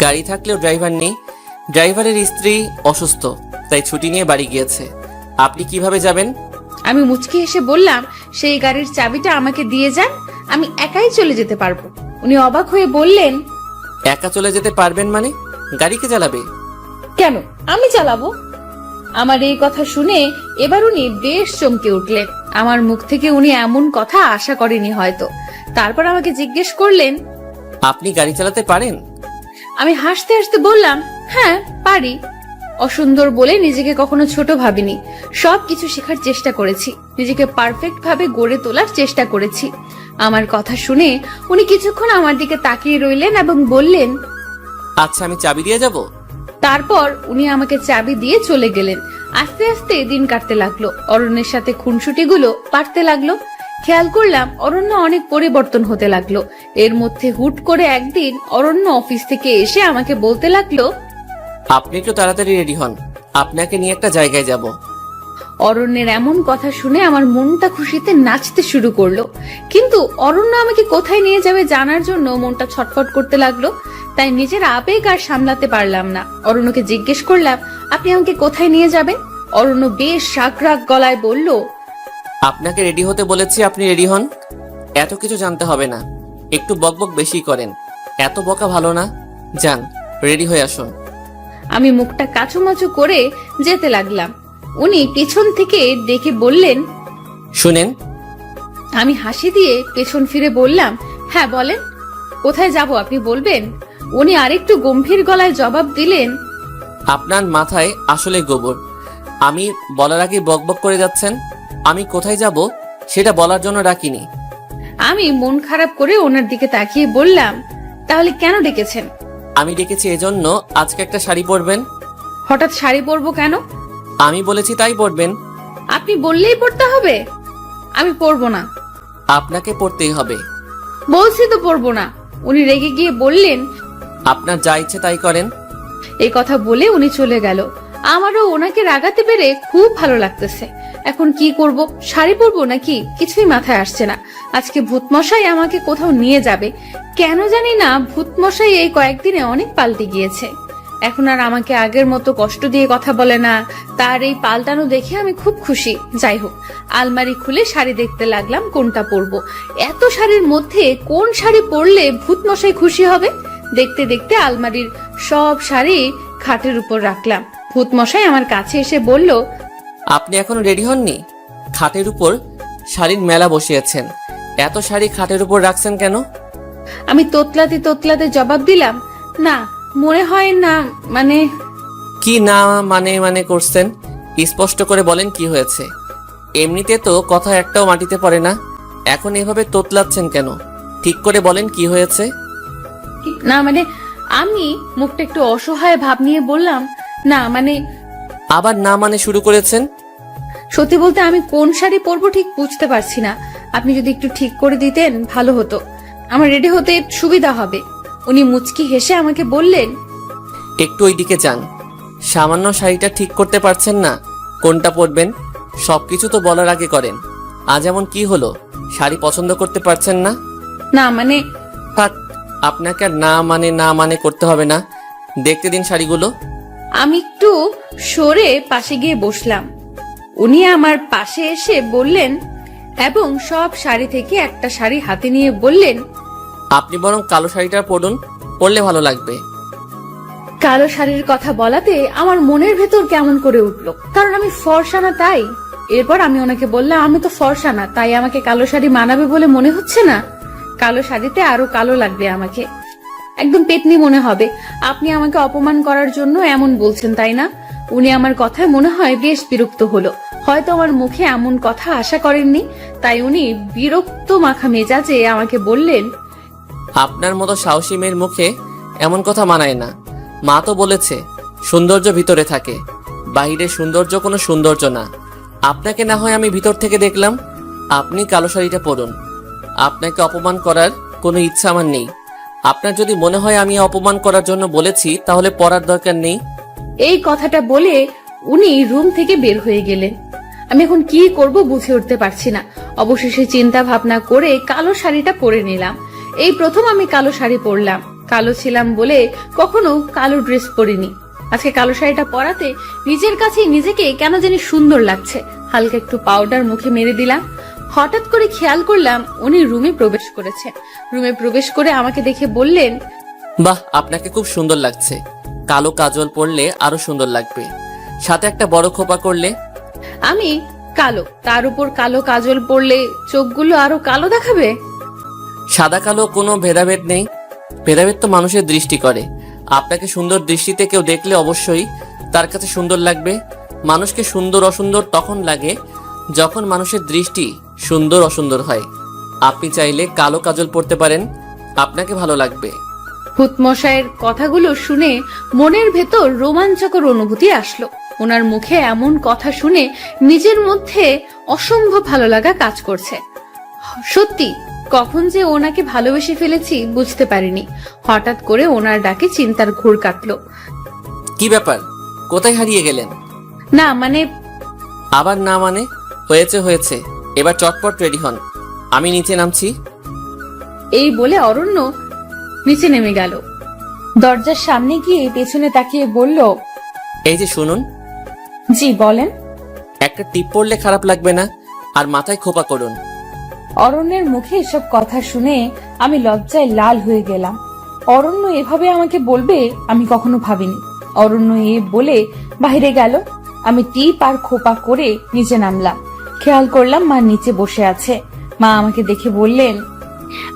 গাড়ি থাকলেও ড্রাইভার নেই। ড্রাইভারের স্ত্রী অসুস্থ, তাই ছুটি নিয়ে বাড়ি গিয়েছে। আপনি কিভাবে যাবেন? আমি মুচকি হেসে বললাম, সেই গাড়ির চাবিটা আমাকে দিয়ে যান, আমি একাই চলে যেতে পারবো। উনি অবাক হয়ে বললেন, একা চলে যেতে পারবেন মানে? গাড়ি কে চালাবে? কেন, আমি চালাবো। আমার এই কথা শুনে এবার উনি বেশ চমকে উঠলেন। আমার মুখ থেকে উনি এমন কথা আশা করেনি হয়তো। তারপর আমাকে জিজ্ঞেস করলেন, আপনি গাড়ি চালাতে পারেন? আমি হাসতে হাসতে বললাম, হ্যাঁ পারি। অসুন্দর বলে নিজেকে কখনো ছোট ভাবিনি। সবকিছু শেখার চেষ্টা করেছি, নিজেকে পারফেক্ট ভাবে গড়ে তোলার চেষ্টা করেছি। আমার কথা শুনে উনি কিছুক্ষণ আমার দিকে তাকিয়ে রইলেন এবং বললেন, আচ্ছা আমি চাবি দিয়ে যাব। তারপর উনি আমাকে চাবি দিয়ে চলে গেলেন। আস্তে আস্তে দিন কাটতে লাগলো, অরণ্যের সাথে খুনসুটিগুলো বাড়তে লাগলো। খেয়াল করলাম অরণ্য অনেক পরিবর্তন হতে লাগলো। এর মধ্যে হুট করে একদিন অরণ্য অফিস থেকে এসে আমাকে বলতে লাগলো, আপনি একটু তাড়াতাড়ি রেডি হন, আপনাকে নিয়ে একটা জায়গায় যাব। অরণ্যের এমন কথা শুনে আমার মনটা খুশিতে নাচতে শুরু করলো। কিন্তু অরণ্য আমাকে কোথায় নিয়ে যাবে জানার জন্য মনটা ছটফট করতে লাগলো। তাই নিজের আবেগ আর সামলাতে পারলাম না। অরণ্যকে জিজ্ঞেস করলাম, আপনি আমাকে কোথায় নিয়ে যাবেন? অরণ্য বেশ রাগ রাগ গলায় বলল, আপনাকে রেডি হতে বলেছি, আপনি রেডি হন। এত কিছু জানতে হবে না, একটু বকবক বেশি করেন, এত বকা ভালো না। যান, রেডি হয়ে আসুন। আমি মুখটা কাচুমাচু করে যেতে লাগলাম। উনি পিছন থেকে দেখে বললেন, শুনেন। আমি হাসি দিয়ে পেছন ফিরে বললাম, হ্যাঁ বলেন, কোথায় যাব আপনি বলবেন? উনি আরেকটু গম্ভীর গলায় জবাব দিলেন, আপনার মাথায় আসলে গোবর। আমি বলার আগে বকবক করে যাচ্ছেন। আমি কোথায় যাব সেটা বলার জন্য ডাকিনি। আমি মন খারাপ করে ওনার দিকে তাকিয়ে বললাম, তাহলে কেন ডেকেছেন? আমি ডেকেছি এজন্য আজকে একটা শাড়ি পরবেন। হঠাৎ শাড়ি পরবো কেন? আমি বলেছি তাই পরবেন। আপনি বললেই পরতে হবে? আমি পরবো না। আপনাকে পরতেই হবে। বলছি তো পরবো না। উনি রেগে গিয়ে বললেন, আপনার যা ইচ্ছে তাই করেন। এই কথা বলে উনি চলে গেল। আমারও ওনাকে রাগাতে পেরে খুব ভালো লাগতেছে। এখন কি করব? শাড়ি পরবো নাকি কিছুই মাথায় আসছে না। আজকে ভূতমশাই আমাকে কোথাও নিয়ে যাবে। কেন জানি না, ভূতমশাই এই কয়েকদিনে অনেক পাল্টে গিয়েছে। এখন আর আমাকে আগের মতো কষ্ট দিয়ে কথা বলে না। তার এই পাল্টানো দেখে আমি খুব খুশি। যাই হোক, আলমারি খুলে শাড়ি দেখতে লাগলাম কোনটা পরবো। এত শাড়ির মধ্যে কোন শাড়ি পরলে ভূতমশাই খুশি হবে? দেখতে দেখতে আলমারির সব শাড়ি খাটের উপর রাখলাম। ভূতমশাই আমার কাছে এসে বলল, আপনি এখনো রেডি হননি? খাটের উপর শাড়ির মেলা বসিয়েছেন, এত শাড়ি খাটের উপর রাখছেন কেন? আমি তোতলাতে তোতলাতে জবাব দিলাম, না মনে হয় না, মানে। কি না মানে মানে করছেন? স্পষ্ট করে বলেন কি হয়েছে। এমনিতে তো কথা একটাও মাটিতে পড়ে না, এখন এভাবে তোতলাচ্ছেন কেন? ঠিক করে বলেন কি হয়েছে। না মানে, আমি মুখটা একটু অসহায় ভাব নিয়ে বললাম, না মানে। আবার না মানে শুরু করেছেন। সত্যি বলতে আমি কোন শাড়ি পরবো ঠিক বুঝতে পারছি না। আপনি যদি একটু ঠিক করে দিতেন ভালো হতো, আমার রেডি হতে সুবিধা হবে। উনি মুচকি হেসে আমাকে বললেন, একটু ওই দিকে যান। সামান্য শাড়িটা ঠিক করতে পারছেন না কোনটা পরবেন? সবকিছু তো বলার আগে করেন। আজ এমন কি হলো, শাড়ি পছন্দ করতে পারছেন না? না মানে। থাক, আপনাকে আর না মানে করতে হবে না। দেখতে দিন শাড়িগুলো। আমি একটু সরে পাশে গিয়ে বসলাম। উনি আমার পাশে এসে বললেন এবং সব শাড়ি থেকে একটা শাড়ি হাতে নিয়ে বললেন, আপনি বরং কালো শাড়িটা পরুন, পরলে ভালো লাগবে। কালো শাড়ির কথা বলাতে আমার মনের ভেতর কেমন করে উঠলো, কারণ আমি ফর্সা না তাই। এরপর আমি ওনাকে বললাম, আমি তো ফর্সা না, তাই আমাকে কালো শাড়ি মানাবে বলে মনে হচ্ছে না। কালো শাড়িতে আরো কালো লাগবে আমাকে, একদম পেতনি মনে হবে। আপনি আমাকে অপমান করার জন্য এমন বলছেন তাই না? উনি আমার কথায় মনে হয় বেশ বিরক্ত হলো। হয়তো আমার মুখে এমন কথা আশা করেননি, তাই উনি বিরক্ত মাখা মেজাজে আমাকে বললেন, আপনার মতো সাহসী মেয়ের মুখে এমন কথা মানায় না। মা তো বলেছে সৌন্দর্য ভিতরে থাকে, বাহিরের সৌন্দর্য কোনো সৌন্দর্য না। আপনাকে না হয় আমি ভিতর থেকে দেখলাম। আপনি কালো শাড়িটা পরুন। আপনাকে অপমান করার কোনো ইচ্ছা আমার নেই। আপনার যদি মনে হয় আমি অপমান করার জন্য বলেছি, তাহলে পরার দরকার নেই। এই কথাটা বলে উনি রুম থেকে বের হয়ে গেলেন। আমি এখন কি করব বুঝে উঠতে পারছি না। অবশেষে চিন্তা ভাবনা করে কালো শাড়িটা পরে নিলাম। এই প্রথম আমি কালো শাড়ি পরলাম। কালো ছিলাম বলে কখনো কালো ড্রেস পরিনি। আজকে কালো শাড়িটা পরাতে নিজের কাছেই নিজেকে কেন জানি সুন্দর লাগছে। হালকা একটু পাউডার মুখে মেরে দিলাম। হঠাৎ করে খেয়াল করলাম উনি রুমে প্রবেশ করেছে। রুমে প্রবেশ করে আমাকে দেখে বললেন, বাহ, আপনাকে খুব সুন্দর লাগছে। কালো কাজল পরলে আরো সুন্দর লাগবে, সাথে একটা বড় খোপা করলে। আমি কালো, তার উপর কালো কাজল পরলে চোখগুলো আরো কালো দেখাবে। সাদা কালো কোনো ভেদাভেদ নেই, ভেদাভেদ তো মানুষের দৃষ্টি করে। আপনাকে সুন্দর দৃষ্টিতে কেউ দেখলে অবশ্যই তার কাছে সুন্দর লাগবে। মানুষকে সুন্দর অসুন্দর তখন লাগে যখন মানুষের দৃষ্টি সুন্দর অসুন্দর হয়। আপনি চাইলে কালো কাজল পরতে পারেন, আপনাকে ভালো লাগবে। ভূতমশাইয়ের কথাগুলো শুনে মনের ভেতর রোমাঞ্চকর অনুভূতি আসলো। ওনার মুখে এমন কথা শুনে নিজের মধ্যে অসম্ভব ভালো লাগা কাজ করছে। সত্যি কখন যে ওনাকে ভালোবেসে ফেলেছি বুঝতে পারিনি। হঠাৎ করে ওনার ডাকে চিন্তার ঘোর কাটলো। কি ব্যাপার, কোথায় হারিয়ে গেলেন? না মানে আবার না মানে? হয়েছে হয়েছে, এবার চটপট রেডি হন, আমি নিচে নামছি। এই বলে অরণ্য নিচে নেমে গেল। দরজার সামনে গিয়ে পেছনে তাকিয়ে বলল, এই যে শুনুন। জি বলেন। একটা টিপ পড়লে খারাপ লাগবে না, আর মাথায় খোপা করুন। অরণ্যের মুখে এসব কথা শুনে আমি লজ্জায় লাল হয়ে গেলাম। অরণ্য এভাবে আমাকে বলবে আমি কখনো ভাবিনি। অরণ্য এ বলে বাইরে গেল। আমি টিপ আর খোপা করে নিচে নামলাম। খেয়াল করলাম মা নিচে বসে আছে। মা আমাকে দেখে বললেন,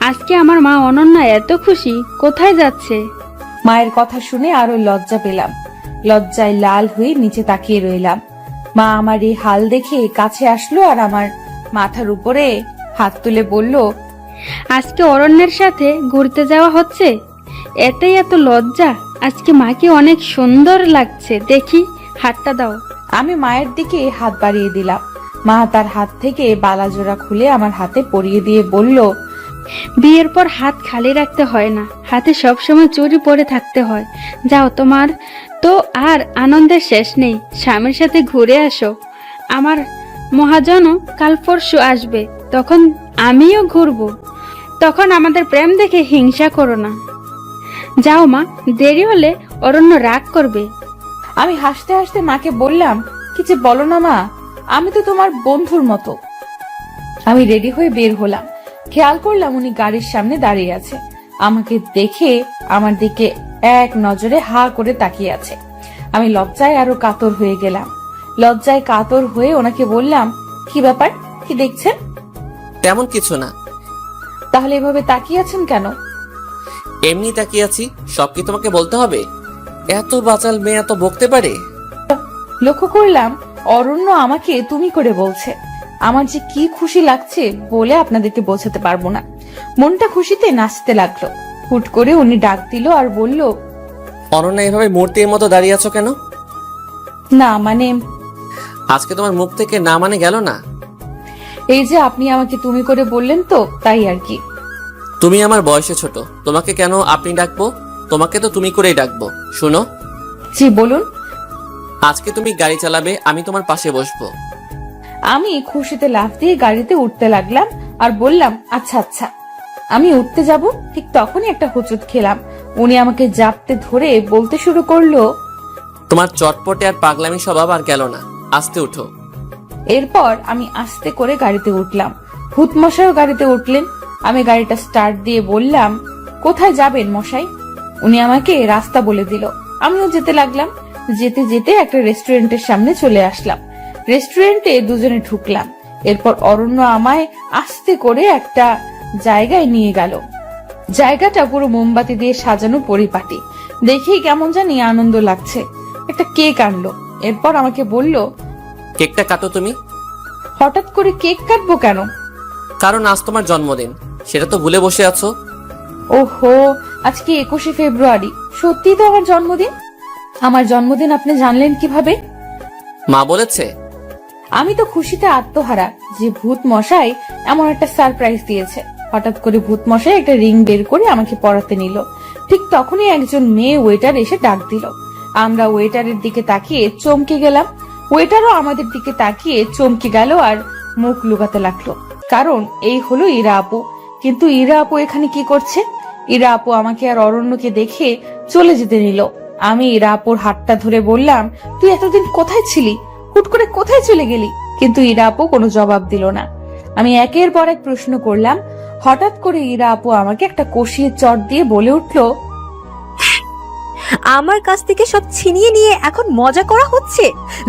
আজকে আমার মা অনন্যা এত খুশি, কোথায় যাচ্ছে? মায়ের কথা শুনে আরো লজ্জা পেলাম। লজ্জায় লাল হয়ে নিচে তাকিয়ে রইলাম। মা আমার এই হাল দেখে কাছে আসলো আর আমার মাথার উপরে হাত তুলে বলল, আজকে অরণ্যের সাথে ঘুরতে যাওয়া হচ্ছে, এতেই এত লজ্জা? আজকে মাকে অনেক সুন্দর লাগছে, দেখি হাতটা দাও। আমি মায়ের দিকে হাত বাড়িয়ে দিলাম। মা তার হাত থেকে বালাজোড়া খুলে আমার হাতে পরিয়ে দিয়ে বলল, বিয়ের পর হাত খালি রাখতে হয় না, হাতে সবসময় চুড়ি পরে থাকতে হয়। যাও, তোমার তো আর আনন্দের শেষ নেই, স্বামীর সাথে ঘুরে আসো। আমার মহাজনও কাল পরশু আসবে, তখন আমিও ঘুরবো। তখন আমাদের প্রেম দেখে হিংসা করো না। যাও মা, দেরি হলে অরণ্য রাগ করবে। আমি হাসতে হাসতে মাকে বললাম, কি যে বলো না মা, আমি তো তোমার বন্ধুর মতো। আমি রেডি হয়ে বের হলাম। খেয়াল করলাম উনি গাড়ির সামনে দাঁড়িয়ে আছে। আমাকে দেখে আমার দিকে এক নজরে হা করে তাকিয়ে আছে। আমি লজ্জায় আরো কাতর হয়ে গেলাম। লজ্জায় কাতর হয়ে ওনাকে বললাম, কি ব্যাপার, কি দেখছেন? তেমন কিছু না। তাহলে এভাবে তাকিয়ে আছেন কেন? এমনি তাকিয়ে আছি। সব কি তোমাকে বলতে হবে? এত বাচাল মেয়ে এত বকতে পারে? লক্ষ্য করলাম অরণ্য আমাকে তুমি করে বলছে। আমার যে কি খুশি লাগছে বলে আপনাদেরকে বোঝাতে পারবো না। মনটা খুশিতে নাচতে লাগলো। হুট করে উনি ডাক দিল আর বলল, অনন্যা এভাবে মূর্তির মতো দাঁড়িয়ে আছো কেন? না মানে আজকে তোমার মুখ থেকে না মানে গেল না? এই যে আপনি আমাকে তুমি করে বললেন তো, তাই আর কি। তুমি আমার বয়সে ছোট, তোমাকে কেন আপনি ডাকবো? তোমাকে তো তুমি করেই ডাকবো। শুনো, জি বলুন। আজকে তুমি গাড়ি চালাবে, আমি তোমার পাশে বসবো। আমি খুশিতে লাফ দিয়ে গাড়িতে উঠতে লাগলাম আর বললাম, আচ্ছা আচ্ছা। আমি উঠতে যাব, ঠিক তখনই একটা হোঁচট খেলাম। উনি আমাকে জাপটে ধরে বলতে শুরু করলো, তোমার চটপটে আর পাগলামি স্বভাব আর গেল না, আস্তে উঠো। এরপর আমি আস্তে করে গাড়িতে উঠলাম। ভূতমশাইও গাড়িতে উঠলেন। আমি গাড়িটা স্টার্ট দিয়ে বললাম, কোথায় যাবেন মশাই? উনি আমাকে রাস্তা বলে দিল। আমিও যেতে লাগলাম। যেতে যেতে একটা রেস্টুরেন্টের সামনে চলে আসলাম। রেস্টুরেন্টে দুজনে ঢুকলাম। এরপর অরণ্য আমায় আস্তে করে একটা জায়গায় নিয়ে গেল। জায়গাটা পুরো মোমবাতি দিয়ে সাজানো পরিপাটি। দেখেই কেমন জানি আনন্দ লাগছে। একটা কেক আনলো। এরপর আমাকে বলল, কেকটা কাটো তুমি। হঠাৎ করে কেক কাটবো কেন? কারণ আজ তোমার জন্মদিন, সেটা তো ভুলে বসে আছো। ওহো, আজকে 21শে ফেব্রুয়ারি। সত্যি তো আমার জন্মদিন। আমার জন্মদিন আপনি জানলেন কিভাবে? মা বলেছে। আমি তো খুশিতে আত্মহারা যে ভূত মশাই এমন একটা সারপ্রাইজ দিয়েছে। হঠাৎ করে ভূত মশাই একটা রিং বের করে আমাকে পরাতে নিল। ঠিক তখনই একজন মেয়ে ওয়েটার এসে ডাক দিল। আমরা ওয়েটারের দিকে তাকিয়ে চমকে গেলাম। ওয়েটারও আমাদের দিকে তাকিয়ে চমকে গেল আর মুখ লুকাতে লাগলো। কারণ এই হলো ইরা আপু। কিন্তু ইরা আপু এখানে কি করছে? ইরা আপু আমাকে আর অরণ্যকে দেখে চলে যেতে নিল। আমি ইরা আপুর হাতটা ধরে বললাম, তুই এতদিন কোথায় ছিলি? হুট করে কোথায় চলে গেলি? কিন্তু ইরা আপু কোনো জবাব দিল না। আমি একের পর এক প্রশ্ন করলাম। হঠাৎ করে ইরা আপু আমাকে একটা কষিয়ে চট দিয়ে বলে উঠলো, আমার কাছ থেকে সব ছিনিয়ে নিয়ে এখন মজা করা হচ্ছে।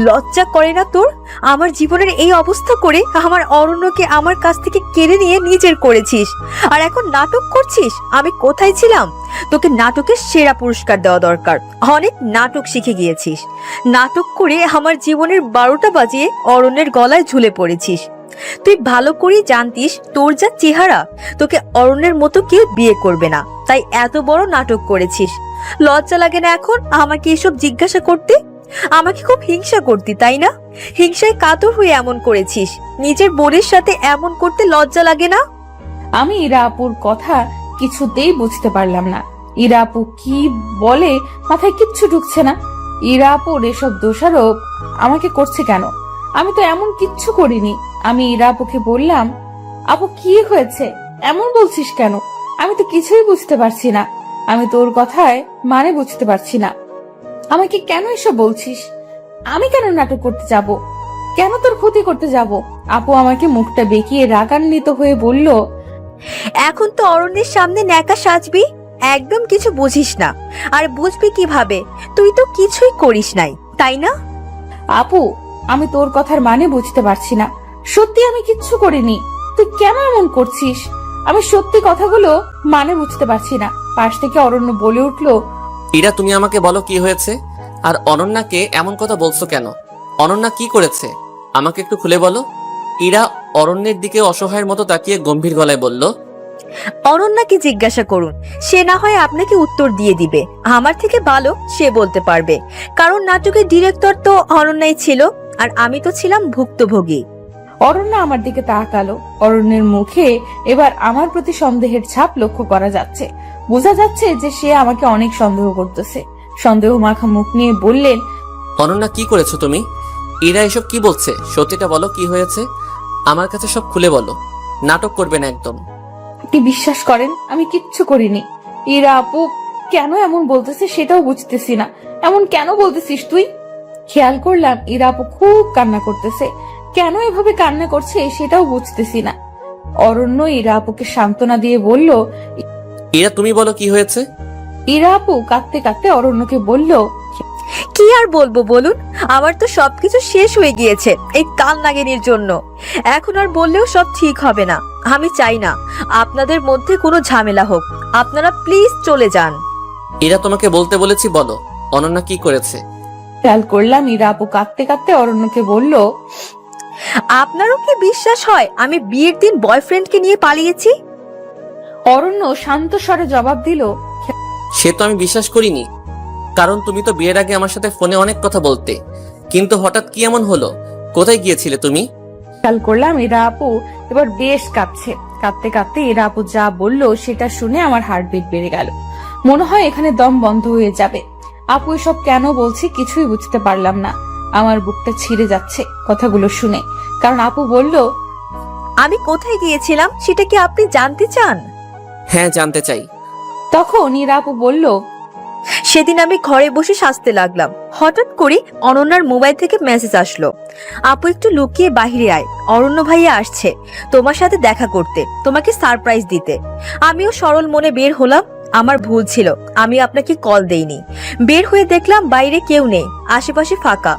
লজ্জা করে না তোর? আমার জীবনের এই অবস্থা করে আমার অরণ্যকে আমার কাছ থেকে কেড়ে নিয়ে নিজের করেছিস, আর এখন নাটক করছিস। আমি কোথায় ছিলাম? তোকে নাটকের সেরা পুরস্কার দেওয়া দরকার। অনেক নাটক শিখে গিয়েছিস। নাটক করে আমার জীবনের 12টা বাজিয়ে অরণ্যের গলায় ঝুলে পড়েছিস। তুই ভালো করেই জানতিস তোর যা চেহারা, তোকে অরণ্যের মতো কেউ বিয়ে করবে না, তাই এত বড় নাটক করেছিস। লজ্জা লাগে না এখন আমাকে এসব জিজ্ঞাসা করতে? আমাকে খুব হিংসা করতি, তাই না? হিংসায় কাতর হয়ে এমন করেছিস। নিজের বোনের সাথে এমন করতে লজ্জা লাগে না? আমি ইরা আপুর কথা কিছুতেই বুঝতে পারলাম না। ইরা আপু কি বলে মাথায় কিচ্ছু ঢুকছে না। ইরা আপুর এসব দোষারোপ আমাকে করছে কেন? আমি তো এমন কিচ্ছু করিনি। আমি ইরা আপুকে বললাম, আপু কি হয়েছে, এমন বলছিস কেন? আমি তো কিছুই বুঝতে পারছি না। আমি তোর কথায় মানে বুঝতে পারছি না। আমাকে কেন এসব বলছিস? আমি কেন নাটক করতে যাব? কেন তোর ক্ষতি করতে যাব? আপু আমাকে মুখটা বেঁকিয়ে রাগান্বিত হয়ে বলল, এখন তো অরণ্যের সামনে ন্যাকা সাজবি? একদম কিছু বুঝিস না। আর বুঝবি কিভাবে? তুই তো কিছুই করিস নাই, তাই না? আপু আমি তোর কথার মানে বুঝতে পারছি না। সত্যি আমি কিচ্ছু করিনি। তুই কেন এমন করছিস? আমি সত্যি কথাগুলো মানে বুঝতে পারছি না। পাশ থেকে অরণ্য বলে উঠলো, ইরা, তুমি আমাকে বলো কি হয়েছে? আর অনন্যাকে এমন কথা বলছো কেন? অনন্যা কি করেছে আমাকে একটু খুলে বলো। ইরা অরণ্যের দিকে অসহায়ের মতো তাকিয়ে গম্ভীর গলায় বলল, অনন্যাকে জিজ্ঞাসা করুন, সে না হয় আপনাকে উত্তর দিয়ে দিবে। আমার থেকে ভালো সে বলতে পারবে, কারণ নাটকের ডিরেক্টর তো অনন্যাই ছিল, আর আমি তো ছিলাম ভুক্তভোগী। অরণ্য আমার দিকে তাকালো। অরণ্যের মুখে এবার আমার প্রতি সন্দেহের ছাপ লক্ষ্য করা যাচ্ছে। বোঝা যাচ্ছে যে সে আমাকে অনেক সন্দেহ করতেছে। সন্দেহ মাখা মুখ নিয়ে বললেন, অনন্যা কি করেছো তুমি? ইরা এসব কি বলছে? সত্যিটা বলো, কি হয়েছে? আমার কাছে সব খুলে বলো, নাটক করবে না একদম। আপনি বিশ্বাস করেন আমি কিচ্ছু করিনি। ইরা আপু কেন এমন বলতেছে সেটাও বুঝতেছি না। এমন কেন বলতেছিস তুই? খেয়াল করলাম ইরা আপু খুব কান্না করতেছে। কেন এভাবে কান্না করছে সেটাও বুঝতেছি না। অরণ্য ইরা আপুকে সান্ত্বনা দিয়ে বলল, ইরা তুমি বলো কি হয়েছে? ইরা আপু কাঁদতে কাঁদতে অরণ্যকে বলল, কি আর বলবো বলুন? আমার তো সবকিছু শেষ হয়ে গিয়েছে এই কান্নাগিনীর জন্য। এখন আর বললেও সব ঠিক হবে না। আমি চাই না আপনাদের মধ্যে কোনো ঝামেলা হোক। আপনারা প্লিজ চলে যান। ইরা তোমাকে বলতে বলেছি, বলো অনন্যা কি করেছে? খেয়াল করলাম ইরা আপু কাঁদতে কাঁদতে অরণ্যকে বলল, আপনারও কি বিশ্বাস হয় আমি বিয়ের দিন বয়ফ্রেন্ডকে নিয়ে পালিয়েছি? অরণ্য শান্ত স্বরে জবাব দিল, সে তো আমি বিশ্বাস করিনি, কারণ তুমি তো বিয়ের আগে আমার সাথে ফোনে অনেক কথা বলতে। কিন্তু হঠাৎ কি এমন হলো? কোথায় গিয়েছিলে তুমি? খেয়াল করলাম ইরা আপু এবার বেশ কাঁদছে। কাঁদতে কাঁদতে ইরা আপু যা বলল সেটা শুনে আমার হার্টবিট বেড়ে গেল। মনে হয় এখানে দম বন্ধ হয়ে যাবে। আপু এসব কেন বলছি কিছুই বুঝতে পারলাম না। আমার বুকটা ছিঁড়ে যাচ্ছে কথাগুলো শুনে। কারণ আপু বলল, আমি কোথায় গিয়েছিলাম সেটা কি আপনি জানতে চান? হ্যাঁ, জানতে চাই। তখন ইরা আপু বলল, সেদিন আমি ঘরে বসে সাজতে লাগলাম। হঠাৎ করে অনন্যার মোবাইল থেকে মেসেজ আসলো, আপু একটু লুকিয়ে বাহিরে আয়, অরণ্য ভাইয়া আসছে তোমার সাথে দেখা করতে, তোমাকে সারপ্রাইজ দিতে। আমিও সরল মনে বের হলাম। আমার ভুল ছিল, আমি আপনাকে কল দেইনি। বের হয়ে দেখলাম বাইরে কেউ নেই, আশেপাশে ফাঁকা।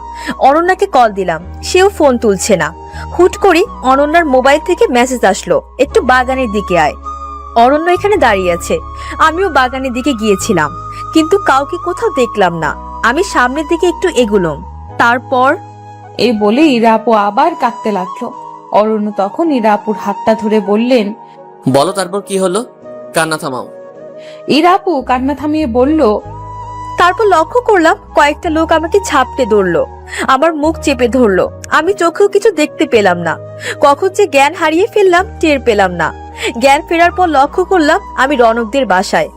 অনন্যাকে কল দিলাম, সেও ফোন তুলছে না। হুট করে অনন্যার মোবাইল থেকে মেসেজ আসলো, একটু বাগানের দিকে আয়। অরণ্য এখানে দাঁড়িয়ে আছে। আমিও বাগানের দিকে গিয়েছিলাম, কিন্তু কাউকে কোথাও দেখলাম না। আমি সামনের দিকে একটু এগুলাম, তারপর এই বলে ইরা আপু আবার কাঁদতে লাগলো। অরণ্য তখন ইরা আপুর হাতটা ধরে বললেন, বলো তারপর কি হলো? কান্না থামাও। ইরা আপু কান্না থামিয়ে বলল, তারপর লক্ষ্য করলাম কয়েকটা লোক আমাকে ঝাপটে ধরলো, আমার মুখ চেপে ধরলো। আমি চোখেও কিছু দেখতে পেলাম না। কখন যে জ্ঞান হারিয়ে ফেললাম টের পেলাম না। জ্ঞান ফেরার পর লক্ষ্য করলাম আমি রনকদের বাসায়।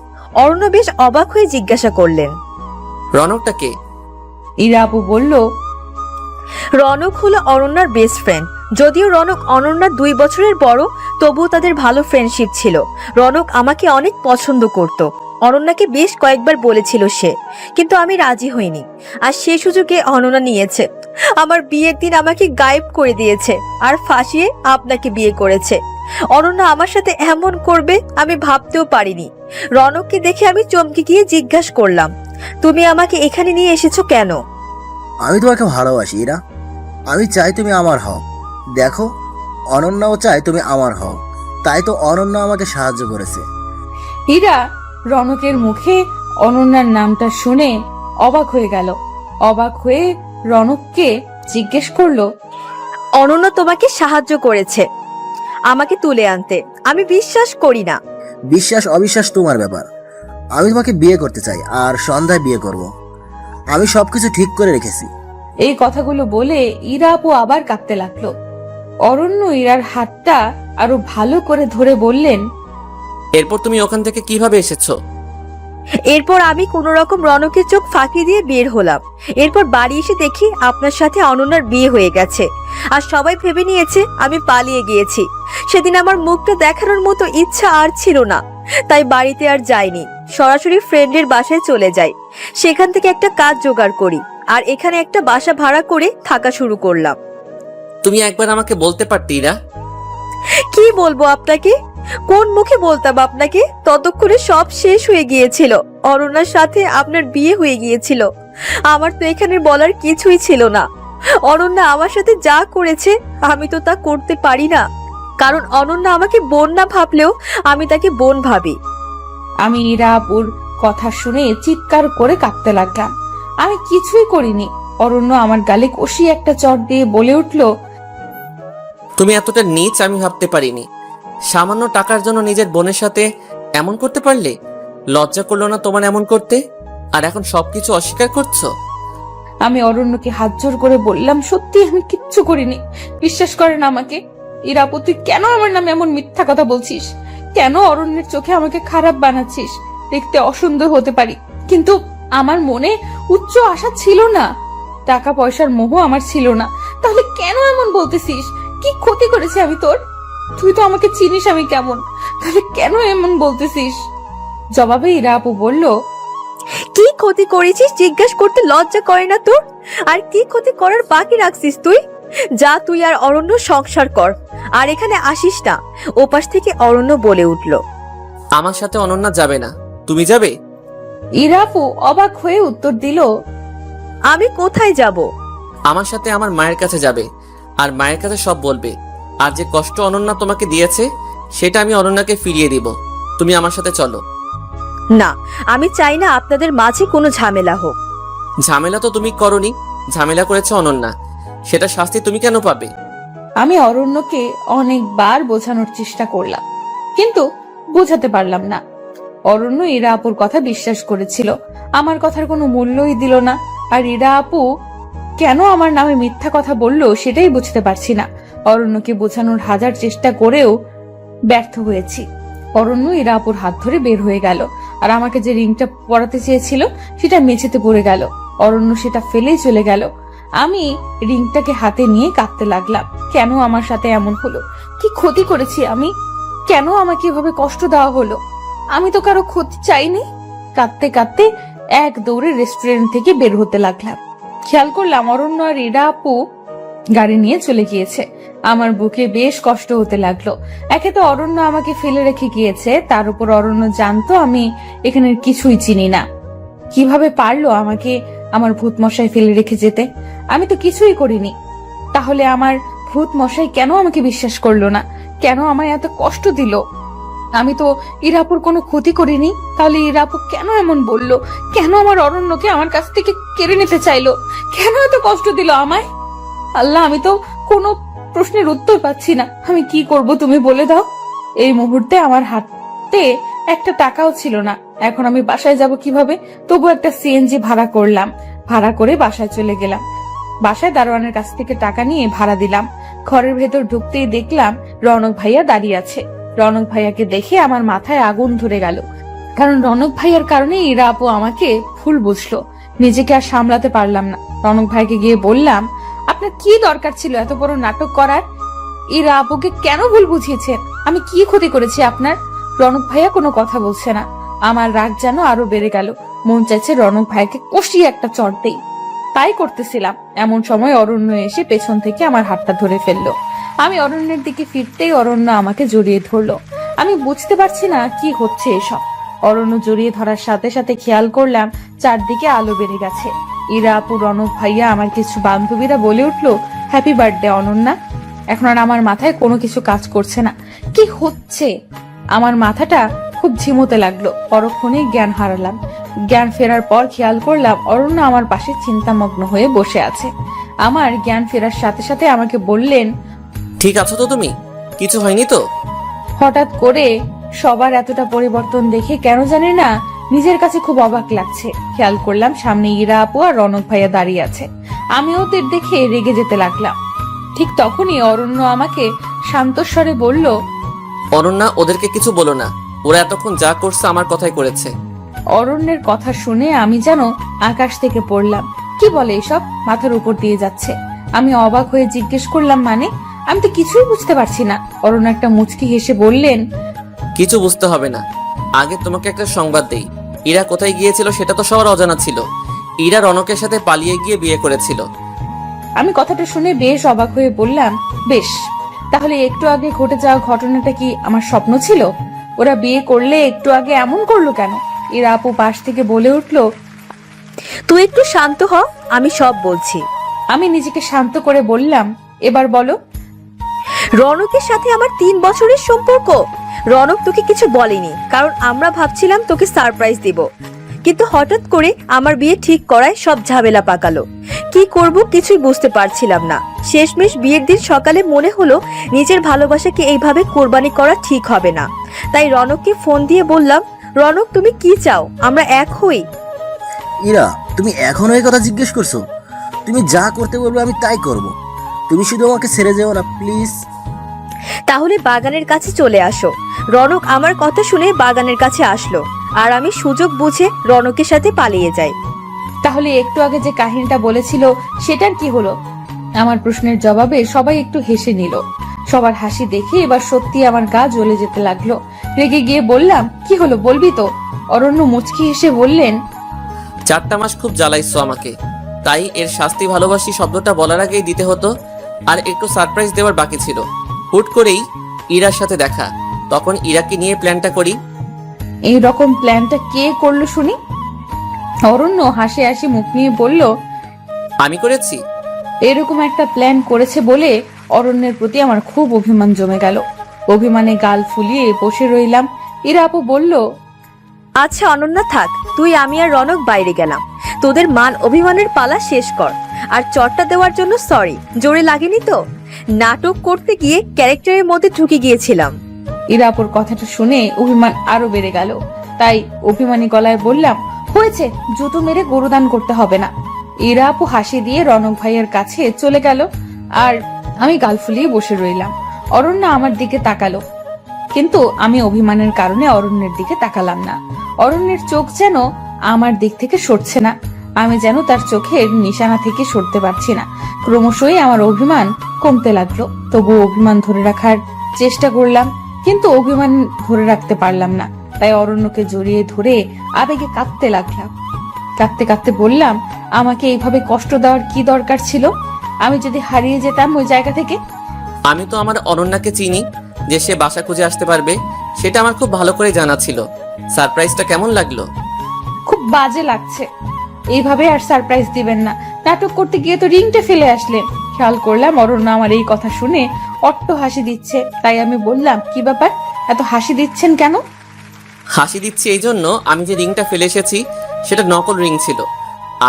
অরণ্য বেশ অবাক হয়ে জিজ্ঞাসা করলেন, রনকটা কে? ইরা আপু বলল, রনক হলো অনন্যার বেস্ট ফ্রেন্ড। যদিও রনক অনন্যার 2 বছরের বড়, তবুও তাদের ভালো ফ্রেন্ডশিপ ছিল। রনক আমাকে অনেক পছন্দ করত। অনন্যাকে বেশ কয়েকবার বলেছিল সে, কিন্তু আমি রাজি হইনি। আর সে সুযোগে অনন্যা নিয়েছে। আমার বিয়ের দিন আমাকে গায়েব করে দিয়েছে, আর ফাঁসিয়ে আপনাকে বিয়ে করেছে। অনন্যা আমার সাথে এমন করবে আমি ভাবতেও পারিনি। রনককে দেখে আমি চমকে গিয়ে জিজ্ঞাসা করলাম, তুমি আমাকে এখানে নিয়ে এসেছো কেন? আমি তোমাকে ভালোবাসি ইরা। আমি চাই তুমি আমার হও। দেখো, অনন্যাও চায় তুমি আমার হও। তাই তো অনন্যা আমাকে সাহায্য করেছে। ইরা রনকের মুখে অনন্যার নামটা শুনে অবাক হয়ে গেল। অবাক হয়ে রনককে জিজ্ঞেস করলো, অনন্য তোমাকে সাহায্য করেছে আমাকে তুলে আনতে? আমি বিশ্বাস করি না। বিশ্বাস অবিশ্বাস তোমার ব্যাপার। আমি তোমাকে বিয়ে করতে চাই, আর সন্ধ্যায় বিয়ে করব। আমি সবকিছু ঠিক করে রেখেছি। এই কথাগুলো বলে ইরা আপু আবার কাঁদতে লাগলো। অরণ্য ইরার হাতটা আরো ভালো করে ধরে বললেন, এরপর তুমি ওখান থেকে কিভাবে এসেছো? এরপর আমি কোন রকম রনকের চোখ ফাঁকি দিয়ে বের হলাম। এরপর বাড়ি এসে দেখি আপনার সাথে অনন্যার বিয়ে হয়ে গেছে, আর সবাই ভেবে নিয়েছে আমি পালিয়ে গিয়েছি। সেদিন আমার মুখটা দেখানোর মতো ইচ্ছা আর ছিল না, তাই বাড়িতে আর যাইনি। সরাসরি ফ্রেন্ডের বাসায় চলে যাই। সেখান থেকে একটা কাজ জোগাড় করি, আর এখানে একটা বাসা ভাড়া করে থাকা শুরু করলাম। তুমি একবার আমাকে বলতে পারতে ইরা। কি বলবো আপনাকে? কোন মুখে বলতাম আপনাকে? ততক্ষণে সব শেষ হয়ে গিয়েছিল। অরণ্যার সাথে আপনার বিয়ে হয়ে গিয়েছিল। আমার তো এখানে বলার কিছুই ছিল না। অনন্যা আমার সাথে যা করেছে আমি তো তা করতে পারি না, কারণ অনন্যা আমাকে বোন না ভাবলেও আমি তাকে বোন ভাবি। আমি ইরা আপুর কথা শুনে চিৎকার করে কাঁদতে লাগলাম। আমি কিছুই করিনি। অরণ্য আমার গালে কষি একটা চট দিয়ে বলে উঠল, তুমি এতটা নীচ আমি ভাবতে পারিনি। সামান্য টাকার জন্য নিজের বোনের সাথে এমন করতে পারলে? লজ্জা করলো না তোমার এমন করতে? আর এখন সবকিছু অস্বীকার করছো? আমি অরণ্যকে হাত জোর করে বললাম, সত্যি আমি কিচ্ছু করিনি, বিশ্বাস করেন আমাকে। ইরা আপু, তুই কেন আমার নামে এমন মিথ্যা কথা বলছিস? কেন অরণ্যের চোখে আমাকে খারাপ বানাচ্ছিস? দেখতে অসুন্দর হতে পারি, কিন্তু আমার মনে উচ্চ আশা ছিল না, টাকা পয়সার মোহ আমার ছিল না। তাহলে কেন এমন বলতেছিস? কি ক্ষতি করেছি আমি তোর? তুই তো আমাকে চিনিস আমি কেমন, তাহলে কেন এমন বলতেছিস? জবাবে ইরা আপু বলল, কি ক্ষতি করেছিস জিজ্ঞাসা করতে লজ্জা করে না তোর? আর কি ক্ষতি করার বাকি রাখছিস তুই? যা, তুই আর অরণ্য সংসার কর, আর এখানে আসিস না। ওপাশ থেকে অরণ্য বলে উঠল, আমার সাথে অনন্যা যাবে না, তুমি যাবে? ইরা আপু অবাক হয়ে উত্তর দিল, আমি কোথায় যাব? আমার সাথে আমার মায়ের কাছে যাবে, আর মায়ের কাছে সব বলবে। আর যে কষ্ট অনন্যা তোমাকে দিয়েছে সেটা আমি অনন্যাকে ফিরিয়ে দিব। তুমি আমার সাথে চলো। না, আমি চাই না আপনাদের মাঝে কোনো ঝামেলা হোক। ঝামেলা তো তুমি করনি, ঝামেলা করেছে অনন্যা। সেটা শাস্তি তুমি কেন পাবে? আমি অরণ্যকে অনেকবার বোঝানোর চেষ্টা করলাম, কিন্তু বোঝাতে পারলাম না। অরণ্য ইরা আপুর কথা বিশ্বাস করেছিল, আমার কথার কোনো মূল্যই দিল না। আর ইরা আপু কেন আমার নামে মিথ্যা কথা বললো সেটাই বুঝতে পারছি না। অরণ্যকে বোঝানোর হাজার চেষ্টা করেও ব্যর্থ হয়েছি। অরণ্য ইরা আপুর হাত ধরে বের হয়ে গেল, আর আমাকে যে রিংটা পরাতে চেয়েছিল সেটা মেঝেতে পড়ে গেল। অরণ্য সেটা ফেলেই চলে গেল। আমি রিংটাকে হাতে নিয়ে কাঁদতে লাগলাম। কেন আমার সাথে এমন হলো? কি ক্ষতি করেছি আমি? কেন আমাকে এভাবে কষ্ট দেওয়া হলো? আমি তো কারো ক্ষতি চাইনি। কাঁদতে কাঁদতে এক দৌড়ে রেস্টুরেন্ট থেকে বের হতে লাগলাম। খেয়াল করলাম অরণ্য আর ইরা আপু গাড়ি নিয়ে চলে গিয়েছে। আমার বুকে বেশ কষ্ট হতে লাগলো। একে তো অরণ্য আমাকে ফেলে রেখে গিয়েছে, তার উপর অরণ্য জানতো আমি এখানের কিছুই চিনি না। কিভাবে পারলো আমাকে আমার ভূত মশাই ফেলে রেখে যেতে? আমি তো কিছুই করিনি। তাহলে আমার ভূত মশাই কেন আমাকে বিশ্বাস করলো না? কেন আমায় এত কষ্ট দিল? আমি তো ইরাপুর কোনো ক্ষতি করিনি, তাহলে ইরাপু কেন এমন বলল? কেন আমার অরণ্যকে আমার কাছ থেকে কেড়ে নিতে চাইলো? কেন এত কষ্ট দিল আমায়? আল্লাহ, আমি তো কোনো প্রশ্নের উত্তর পাচ্ছি না। আমি কি করব তুমি বলে দাও। এই মুহূর্তে আমার হাতে একটা টাকাও ছিল না। এখন আমি বাসায় যাব কিভাবে? তবু একটা সিএনজি ভাড়া করলাম, ভাড়া করে বাসায় চলে গেলাম। বাসায় দারোয়ানের কাছ থেকে টাকা নিয়ে ভাড়া দিলাম। ঘরের ভেতর ঢুকতেই দেখলাম রনক ভাইয়া দাঁড়িয়ে আছে। রনক ভাইয়াকে দেখে আমার মাথায় আগুন ধরে গেল, কারণ রনক ভাইয়ার কারণে ইরা আপু আমাকে ভুল বুঝলো। নিজেকে আর সামলাতে পারলাম না। রনক ভাইকে গিয়ে বললাম, আপনার কি দরকার ছিল এত বড় নাটক করার? ইরা আপুকে কেন ভুল বুঝিয়েছেন? আমি কি ক্ষতি করেছি আপনার? রনক ভাইয়া কোনো কথা বলছে না। আমার রাগ যেন আরো বেড়ে গেল। মন চাইছে রনক ভাইকে কষিয়ে একটা চড় দেই। তাই করতেছিলাম, এমন সময় অরণ্য এসে পেছন থেকে আমার হাতটা ধরে ফেললো। আমি অরণ্যের দিকে ফিরতেই অরণ্য আমাকে জড়িয়ে ধরলো। আমি বুঝতে পারছি না কি হচ্ছে এসব। অরণ্য জড়িয়ে ধরার সাথে সাথে খেয়াল করলাম চারদিকে আলো বেড়ে গেছে। ইরা আপু, রনক ভাইয়া, আমার কিছু বান্ধবীরা বলে উঠলো, হ্যাপি বার্থডে অনন্যা। এখন আর আমার মাথায় কোনো কিছু কাজ করছে না। কি হচ্ছে? আমার মাথাটা খুব ঝিমোতে লাগলো। পরক্ষণে জ্ঞান হারালাম। জ্ঞান ফেরার পর খেয়াল করলাম অরণ্য আমার পাশে চিন্তামগ্ন হয়ে বসে আছে। আমার জ্ঞান ফেরার সাথে সাথে আমাকে বললেন, ঠিক আছো তো তুমি? কিছু হয়নি তো? হঠাৎ করে সবার এতটা পরিবর্তন দেখে কেন জানি না নিজের কাছে খুব অবাক লাগছে। খেয়াল করলাম সামনে ইরা আপু আর রনক ভাইয়া দাঁড়িয়ে আছে। আমি ওদের দেখে রেগে যেতে লাগলাম। ঠিক তখনই অরণ্য আমাকে শান্তস্বরে বলল, অনন্যা, ওদেরকে কিছু বলো না। ওরা এতক্ষণ যা করছে আমার কথাই করেছে। অরণ্যের কথা শুনে আমি যেন আকাশ থেকে পড়লাম। কি বলে এসব? মাথার উপর দিয়ে যাচ্ছে। আমি অবাক হয়ে জিজ্ঞেস করলাম, মানে? আমি তো কিছুই বুঝতে পারছি না। অরণ্য একটা মুচকি হেসে বললেন, কিছু বুঝতে হবে না। আগে তোমাকে একটা সংবাদ দেই। ইরা কোথায় গিয়েছিল সেটা তো সবার অজানা ছিল। ইরা রনকের সাথে পালিয়ে গিয়ে বিয়ে করেছিল। আমি কথাটা শুনে বেশ অবাক হয়ে বললাম, বেশ, তাহলে একটু আগে ঘটে যাওয়া ঘটনাটা কি আমার স্বপ্ন ছিল? ওরা বিয়ে করলে একটু আগে এমন করলো কেন? ইরা আপু পাশ থেকে বলে উঠলো, তুই একটু শান্ত হ, আমি সব বলছি। আমি নিজেকে শান্ত করে বললাম, এবার বলো। রনকের সাথে আমার 3 বছরের সম্পর্ক। রনক তোকে কিছু বলেনি, কারণ আমরা ভাবছিলাম তোকে সারপ্রাইজ দিব, কিন্তু হঠাৎ করে আমার বিয়ে ঠিক করায় সব ঝামেলা পাকালো। কি করব কিছুই বুঝতে পারছিলাম না। শেষমেশ বিয়ের দিন সকালে মনে হলো নিজের ভালোবাসাকে এইভাবে কোরবানি করা ঠিক হবে না। তাই রনককে ফোন দিয়ে বললাম, রনক তুমি কি চাও, আমরা এক হই। ইরা, তুমি এখনো এই কথা জিজ্ঞেস করছো? তুমি যা করতে বলবে আমি তাই করব। তুমি শুধু আমাকে ছেড়ে যেও না প্লিজ। তাহলে বাগানের কাছে চলে আসো। রনক আমার কথা শুনে বাগানের কাছে আসলো, আর আমি সুযোগ বুঝে রনকের সাথে পালিয়ে যাই। তাহলে একটু আগে যে কাহিনীটা বলেছিল সেটার কি হলো? আমার প্রশ্নের জবাবে সবাই একটু হেসে নিল। সবার হাসি দেখে এবার সত্যি আমার গা জ্বলে যেতে লাগলো। রেগে গিয়ে বললাম, কি হলো বলবি তো? অরণ্য মুচকি হেসে বললেন, 4টা মাস খুব জ্বালাইছো আমাকে, তাই এর শাস্তি ভালোবাসি শব্দটা বলার আগেই দিতে হতো। আর একটু সারপ্রাইজ দেওয়ার বাকি ছিল। হুট করেই ইরার সাথে দেখা, তখন ইরাকে নিয়ে প্ল্যানটা করি। এই রকম প্ল্যানটা কে করলো শুনি? অরণ্য হাসি হাসি মুখ নিয়ে বলল, আমি করেছি। এরকম একটা প্ল্যান করেছে বলে অরণ্যের প্রতি আমার খুব অভিমান জমে গেল। অভিমানে গাল ফুলিয়ে বসে রইলাম। ইরা আপু বলল, আচ্ছা অনন্যা থাক, তুই আমি আর রনক বাইরে গেলাম। তোদের মান অভিমানের পালা শেষ কর। আর চটটা দেওয়ার জন্য সরি, জোরে লাগেনি তো? নাটক করতে গিয়ে ক্যারেক্টারের মধ্যে ঢুকে গিয়েছিলাম। ইরা আপুর কথাটা শুনে অভিমান আরো বেড়ে গেল। তাই অভিমানী গলায় বললাম, হয়েছে, জুতো মেরে গরুদান করতে হবে না। ইরা আপু হাসি দিয়ে রনক ভাইয়ের কাছে চলে গেল, আর আমি গাল ফুলিয়ে বসে রইলাম। অরণ্য আমার দিকে তাকালো, কিন্তু আমি অভিমানের কারণে অরণ্যের দিকে তাকালাম না। অরণ্যের চোখ যেন আমার দিক থেকে সরছে না। আমি যেন তার চোখের নিশানা থেকে সরতে পারছি না। ক্রমশই আমার অভিমান কমতে লাগলো। তবু অভিমান ধরে রাখার চেষ্টা করলাম, কিন্তু অভিমান ধরে রাখতে পারলাম না। তাই অরণ্যকে জড়িয়ে ধরে আবেগে কাঁদতে লাগলাম। কাঁদতে কাঁদতে বললাম, আমাকে এইভাবে কষ্ট দেওয়ার কি দরকার ছিল? আমি যদি হারিয়ে যেতাম ওই জায়গা থেকে? আমি তো আমার অনন্যাকে চিনি, যে সে বাসা খুঁজে আসতে পারবে, সেটা আমার খুব ভালো করে জানা ছিল। সারপ্রাইজটা কেমন লাগলো? খুব বাজে লাগছে। এইভাবে আর সারপ্রাইজ দিবেন না। নাটক করতে গিয়ে তো রিংটা ফেলে আসলেন। খেয়াল করলাম অরণ্য আমার এই কথা শুনে অট্ট হাসি দিচ্ছে। তাই আমি বললাম, কি ব্যাপার, এত হাসি দিচ্ছেন কেন? হাসি দিচ্ছি এই জন্য, আমি যে রিংটা ফেলে এসেছি সেটা নকল রিং ছিল।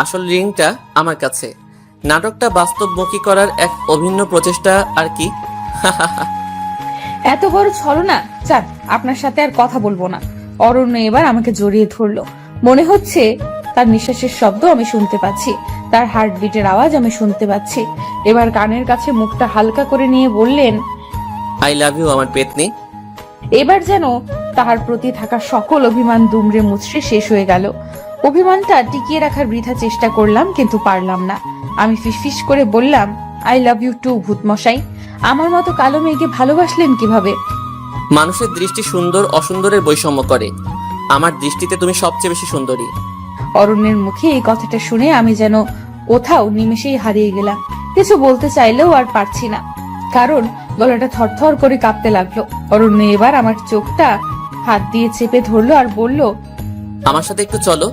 আসল রিংটা আমার কাছে। নাটকটা বাস্তবমুখী করার এক অভিন্ন প্রচেষ্টা আর কি। এত বড় ছলনা! চাঁদ, আপনার সাথে আর কথা বলবো না। অরণ্য এবার আমাকে জড়িয়ে ধরলো। মনে হচ্ছে তার নিঃশ্বাসের শব্দ আমি শুনতে পাচ্ছি, তার হার্টবিটের আওয়াজ আমি শুনতে পাচ্ছি। এবার কানের কাছে মুখটা হালকা করে নিয়ে বললেন, আই লাভ ইউ আমার পেতনি। এবার যেন তাহার প্রতি থাকা সকল অভিমান দুমড়ে মুচড়ে শেষ হয়ে গেল। অভিমানটা টিকিয়ে রাখার বৃথা চেষ্টা করলাম, কিন্তু পারলাম না। আমি ফিসফিস করে বললাম, আই লাভ ইউ টু ভূতমশাই। আমার মতো কালো মেয়েকে ভালোবাসলেন কিভাবে? মানুষের দৃষ্টি সুন্দর অসুন্দরের বৈষম্য করে। আমার দৃষ্টিতে তুমি সবচেয়ে বেশি সুন্দরী। অরণ্যের মুখে এই কথাটা শুনে আমি যেন কোথাও নিমেষেই হারিয়ে গেলাম। কিছু বলতে চাইলেও আর পারছি না, কারণ গলাটা থরথর করে কাঁপতে লাগলো। অরণ্য এবার আমার চোখটা হাত দিয়ে চেপে ধরলো আর বলল, আমার সাথে একটু চলো।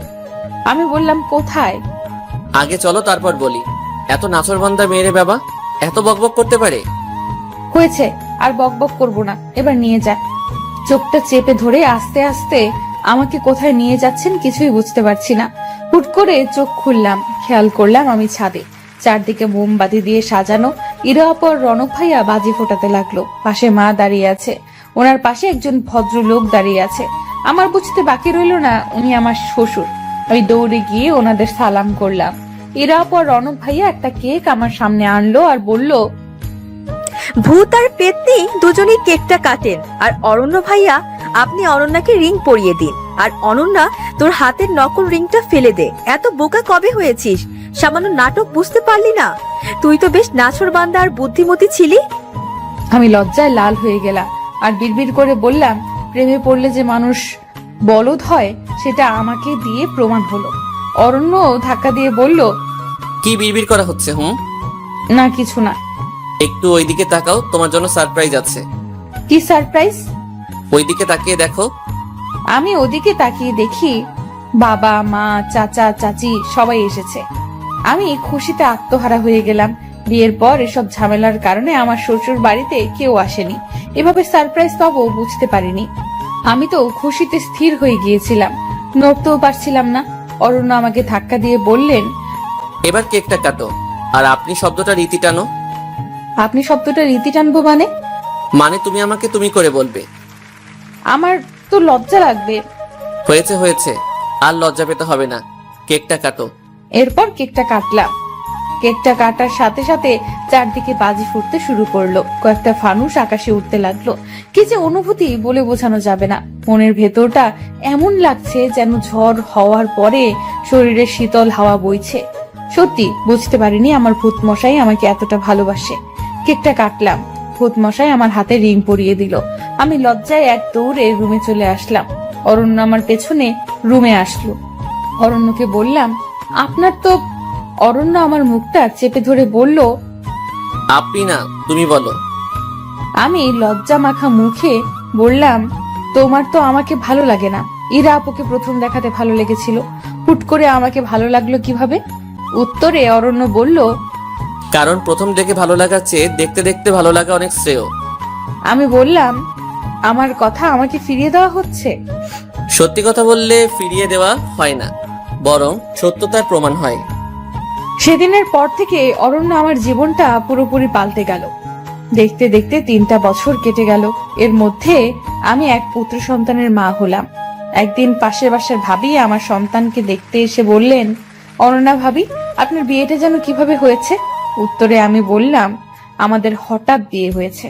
আমি বললাম, কোথায়? আগে চলো তারপর বলি। এত নাচরবান্দা মেয়েরে বাবা এত বকবক করতে পারে? হয়েছে, আর বকবক করবো না, এবার নিয়ে যান। চোখটা চেপে ধরে আস্তে আস্তে আমাকে কোথায় নিয়ে যাচ্ছেন কিছুই বুঝতে পারছি না। হুট করে চোখ খুললাম, খেয়াল করলাম আমি ছাদে। চারদিকে মোমবাতি দিয়ে সাজানো। ইরা অপর রনক ভাইয়া বাজি ফোটাতে লাগলো। পাশে মা দাঁড়িয়ে আছে, ওনার পাশে একজন ভদ্রলোক দাঁড়িয়ে আছে। আমার বুঝতে বাকি রইল না উনি আমার শ্বশুর। আমি দৌড়ে গিয়ে ওনাদের সালাম করলাম। ইরা অপর রনক ভাইয়া একটা কেক আমার সামনে আনলো আর বলল, ভূত আর পেতনি দুজনেই কেকটা কাটেন, আর অরণ্য ভাইয়া আপনি অনন্যাকে রিং পরিয়ে দিন, আর অনন্যা তোর হাতের নকল রিংটা ফেলে দে। এত বোকা কবে হয়েছিস? সামান্য নাটক বুঝতে পারলি না? তুই তো বেশ নাছোড়বান্দা আর বুদ্ধিমতী ছিলি। আমি লজ্জায় লাল হয়ে গেলাম আর বিড়বিড় করে বললাম, প্রেমে পড়লে যে মানুষ বলদ হয় সেটা আমাকে দিয়ে প্রমাণ হলো। অরণ্য ধাক্কা দিয়ে বলল, কি বিড়বিড় করা হচ্ছে? না কিছু না। একটু ওইদিকে তাকাও, তোমার জন্য সারপ্রাইজ আছে। কি সারপ্রাইজ? ওইদিকে তাকিয়ে দেখো। আমি ওদিকে তাকিয়ে দেখি বাবা, মা, চাচা, চাচি সবাই এসেছে। আমি খুশিতে আত্মহারা হয়ে গেলাম। বিয়ের পর এসব ঝামেলার কারণে আমার শ্বশুর বাড়িতে কেউ আসেনি, এভাবে সারপ্রাইজ পাবো বুঝতে পারিনি। আমি তো খুশিতে স্থির হয়ে গিয়েছিলাম, নড়তেও পারছিলাম না। অরণ্য আমাকে ধাক্কা দিয়ে বললেন, এবার কেকটা কাটো, আর আপনি শব্দটা রীতি টানো। আপনি শব্দটা রীতি টানবো মানে? মানে তুমি আমাকে তুমি করে বলবে। আমার তো লজ্জা লাগবে। হয়েছে হয়েছে, আর লজ্জা পেতে হবে না, কেকটা কাটো। এরপর কেকটা কাটলাম। কেকটা কাটার সাথে সাথে চারদিকে বাজি ফুটতে শুরু করলো। কয়েকটা ফানুস আকাশে উঠতে লাগলো। কি যে অনুভূতি বলে বোঝানো যাবে না। মনের ভেতরটা এমন লাগছে যেন ঝড় হওয়ার পরে শরীরে শীতল হাওয়া বইছে। সত্যি বুঝতে পারিনি আমার ভূত মশাই আমাকে এতটা ভালোবাসে। কেকটা কাটলাম, ভূত মশাই আমার হাতে রিং পরিয়ে দিল। আমি লজ্জায় এক দৌড়ে রুমে চলে আসলাম। অরণ্য আমার পেছনে রুমে আসলো। অরণ্যকে বললাম, আপনার তো। অরণ্য আমার মুখটা চেপে ধরে বলল, আপনি না, তুমি বলো। আমি লজ্জা মাখা মুখে বললাম, তোমার তো আমাকে ভালো লাগে না। ইরা আপুকে প্রথম দেখাতে ভালো লেগেছিল, হুট করে আমাকে ভালো লাগলো কিভাবে? উত্তরে অরণ্য বলল, কারণ প্রথম দেখে ভালো লাগার চেয়ে দেখতে দেখতে ভালো লাগা অনেক শ্রেয়। আমি বললাম, আমার কথা আমাকে ফিরিয়ে দেওয়া হচ্ছে? সত্যি কথা বললে ফিরিয়ে দেওয়া হয় না, বরং সত্যতার প্রমাণ হয়। সেদিনের পর থেকে অরণ্য আমার জীবনটা পুরোপুরি পাল্টে গেল। দেখতে দেখতে 3টা বছর কেটে গেল। এর মধ্যে আমি এক পুত্র সন্তানের মা হলাম। একদিন পাশের বাসার ভাবি আমার সন্তানকে দেখতে এসে বললেন, অনন্যা ভাবি, আপনার বিয়েটা যেন কিভাবে হয়েছে? উত্তরে আমি বললাম, আমাদের হঠাৎ বিয়ে হয়েছে।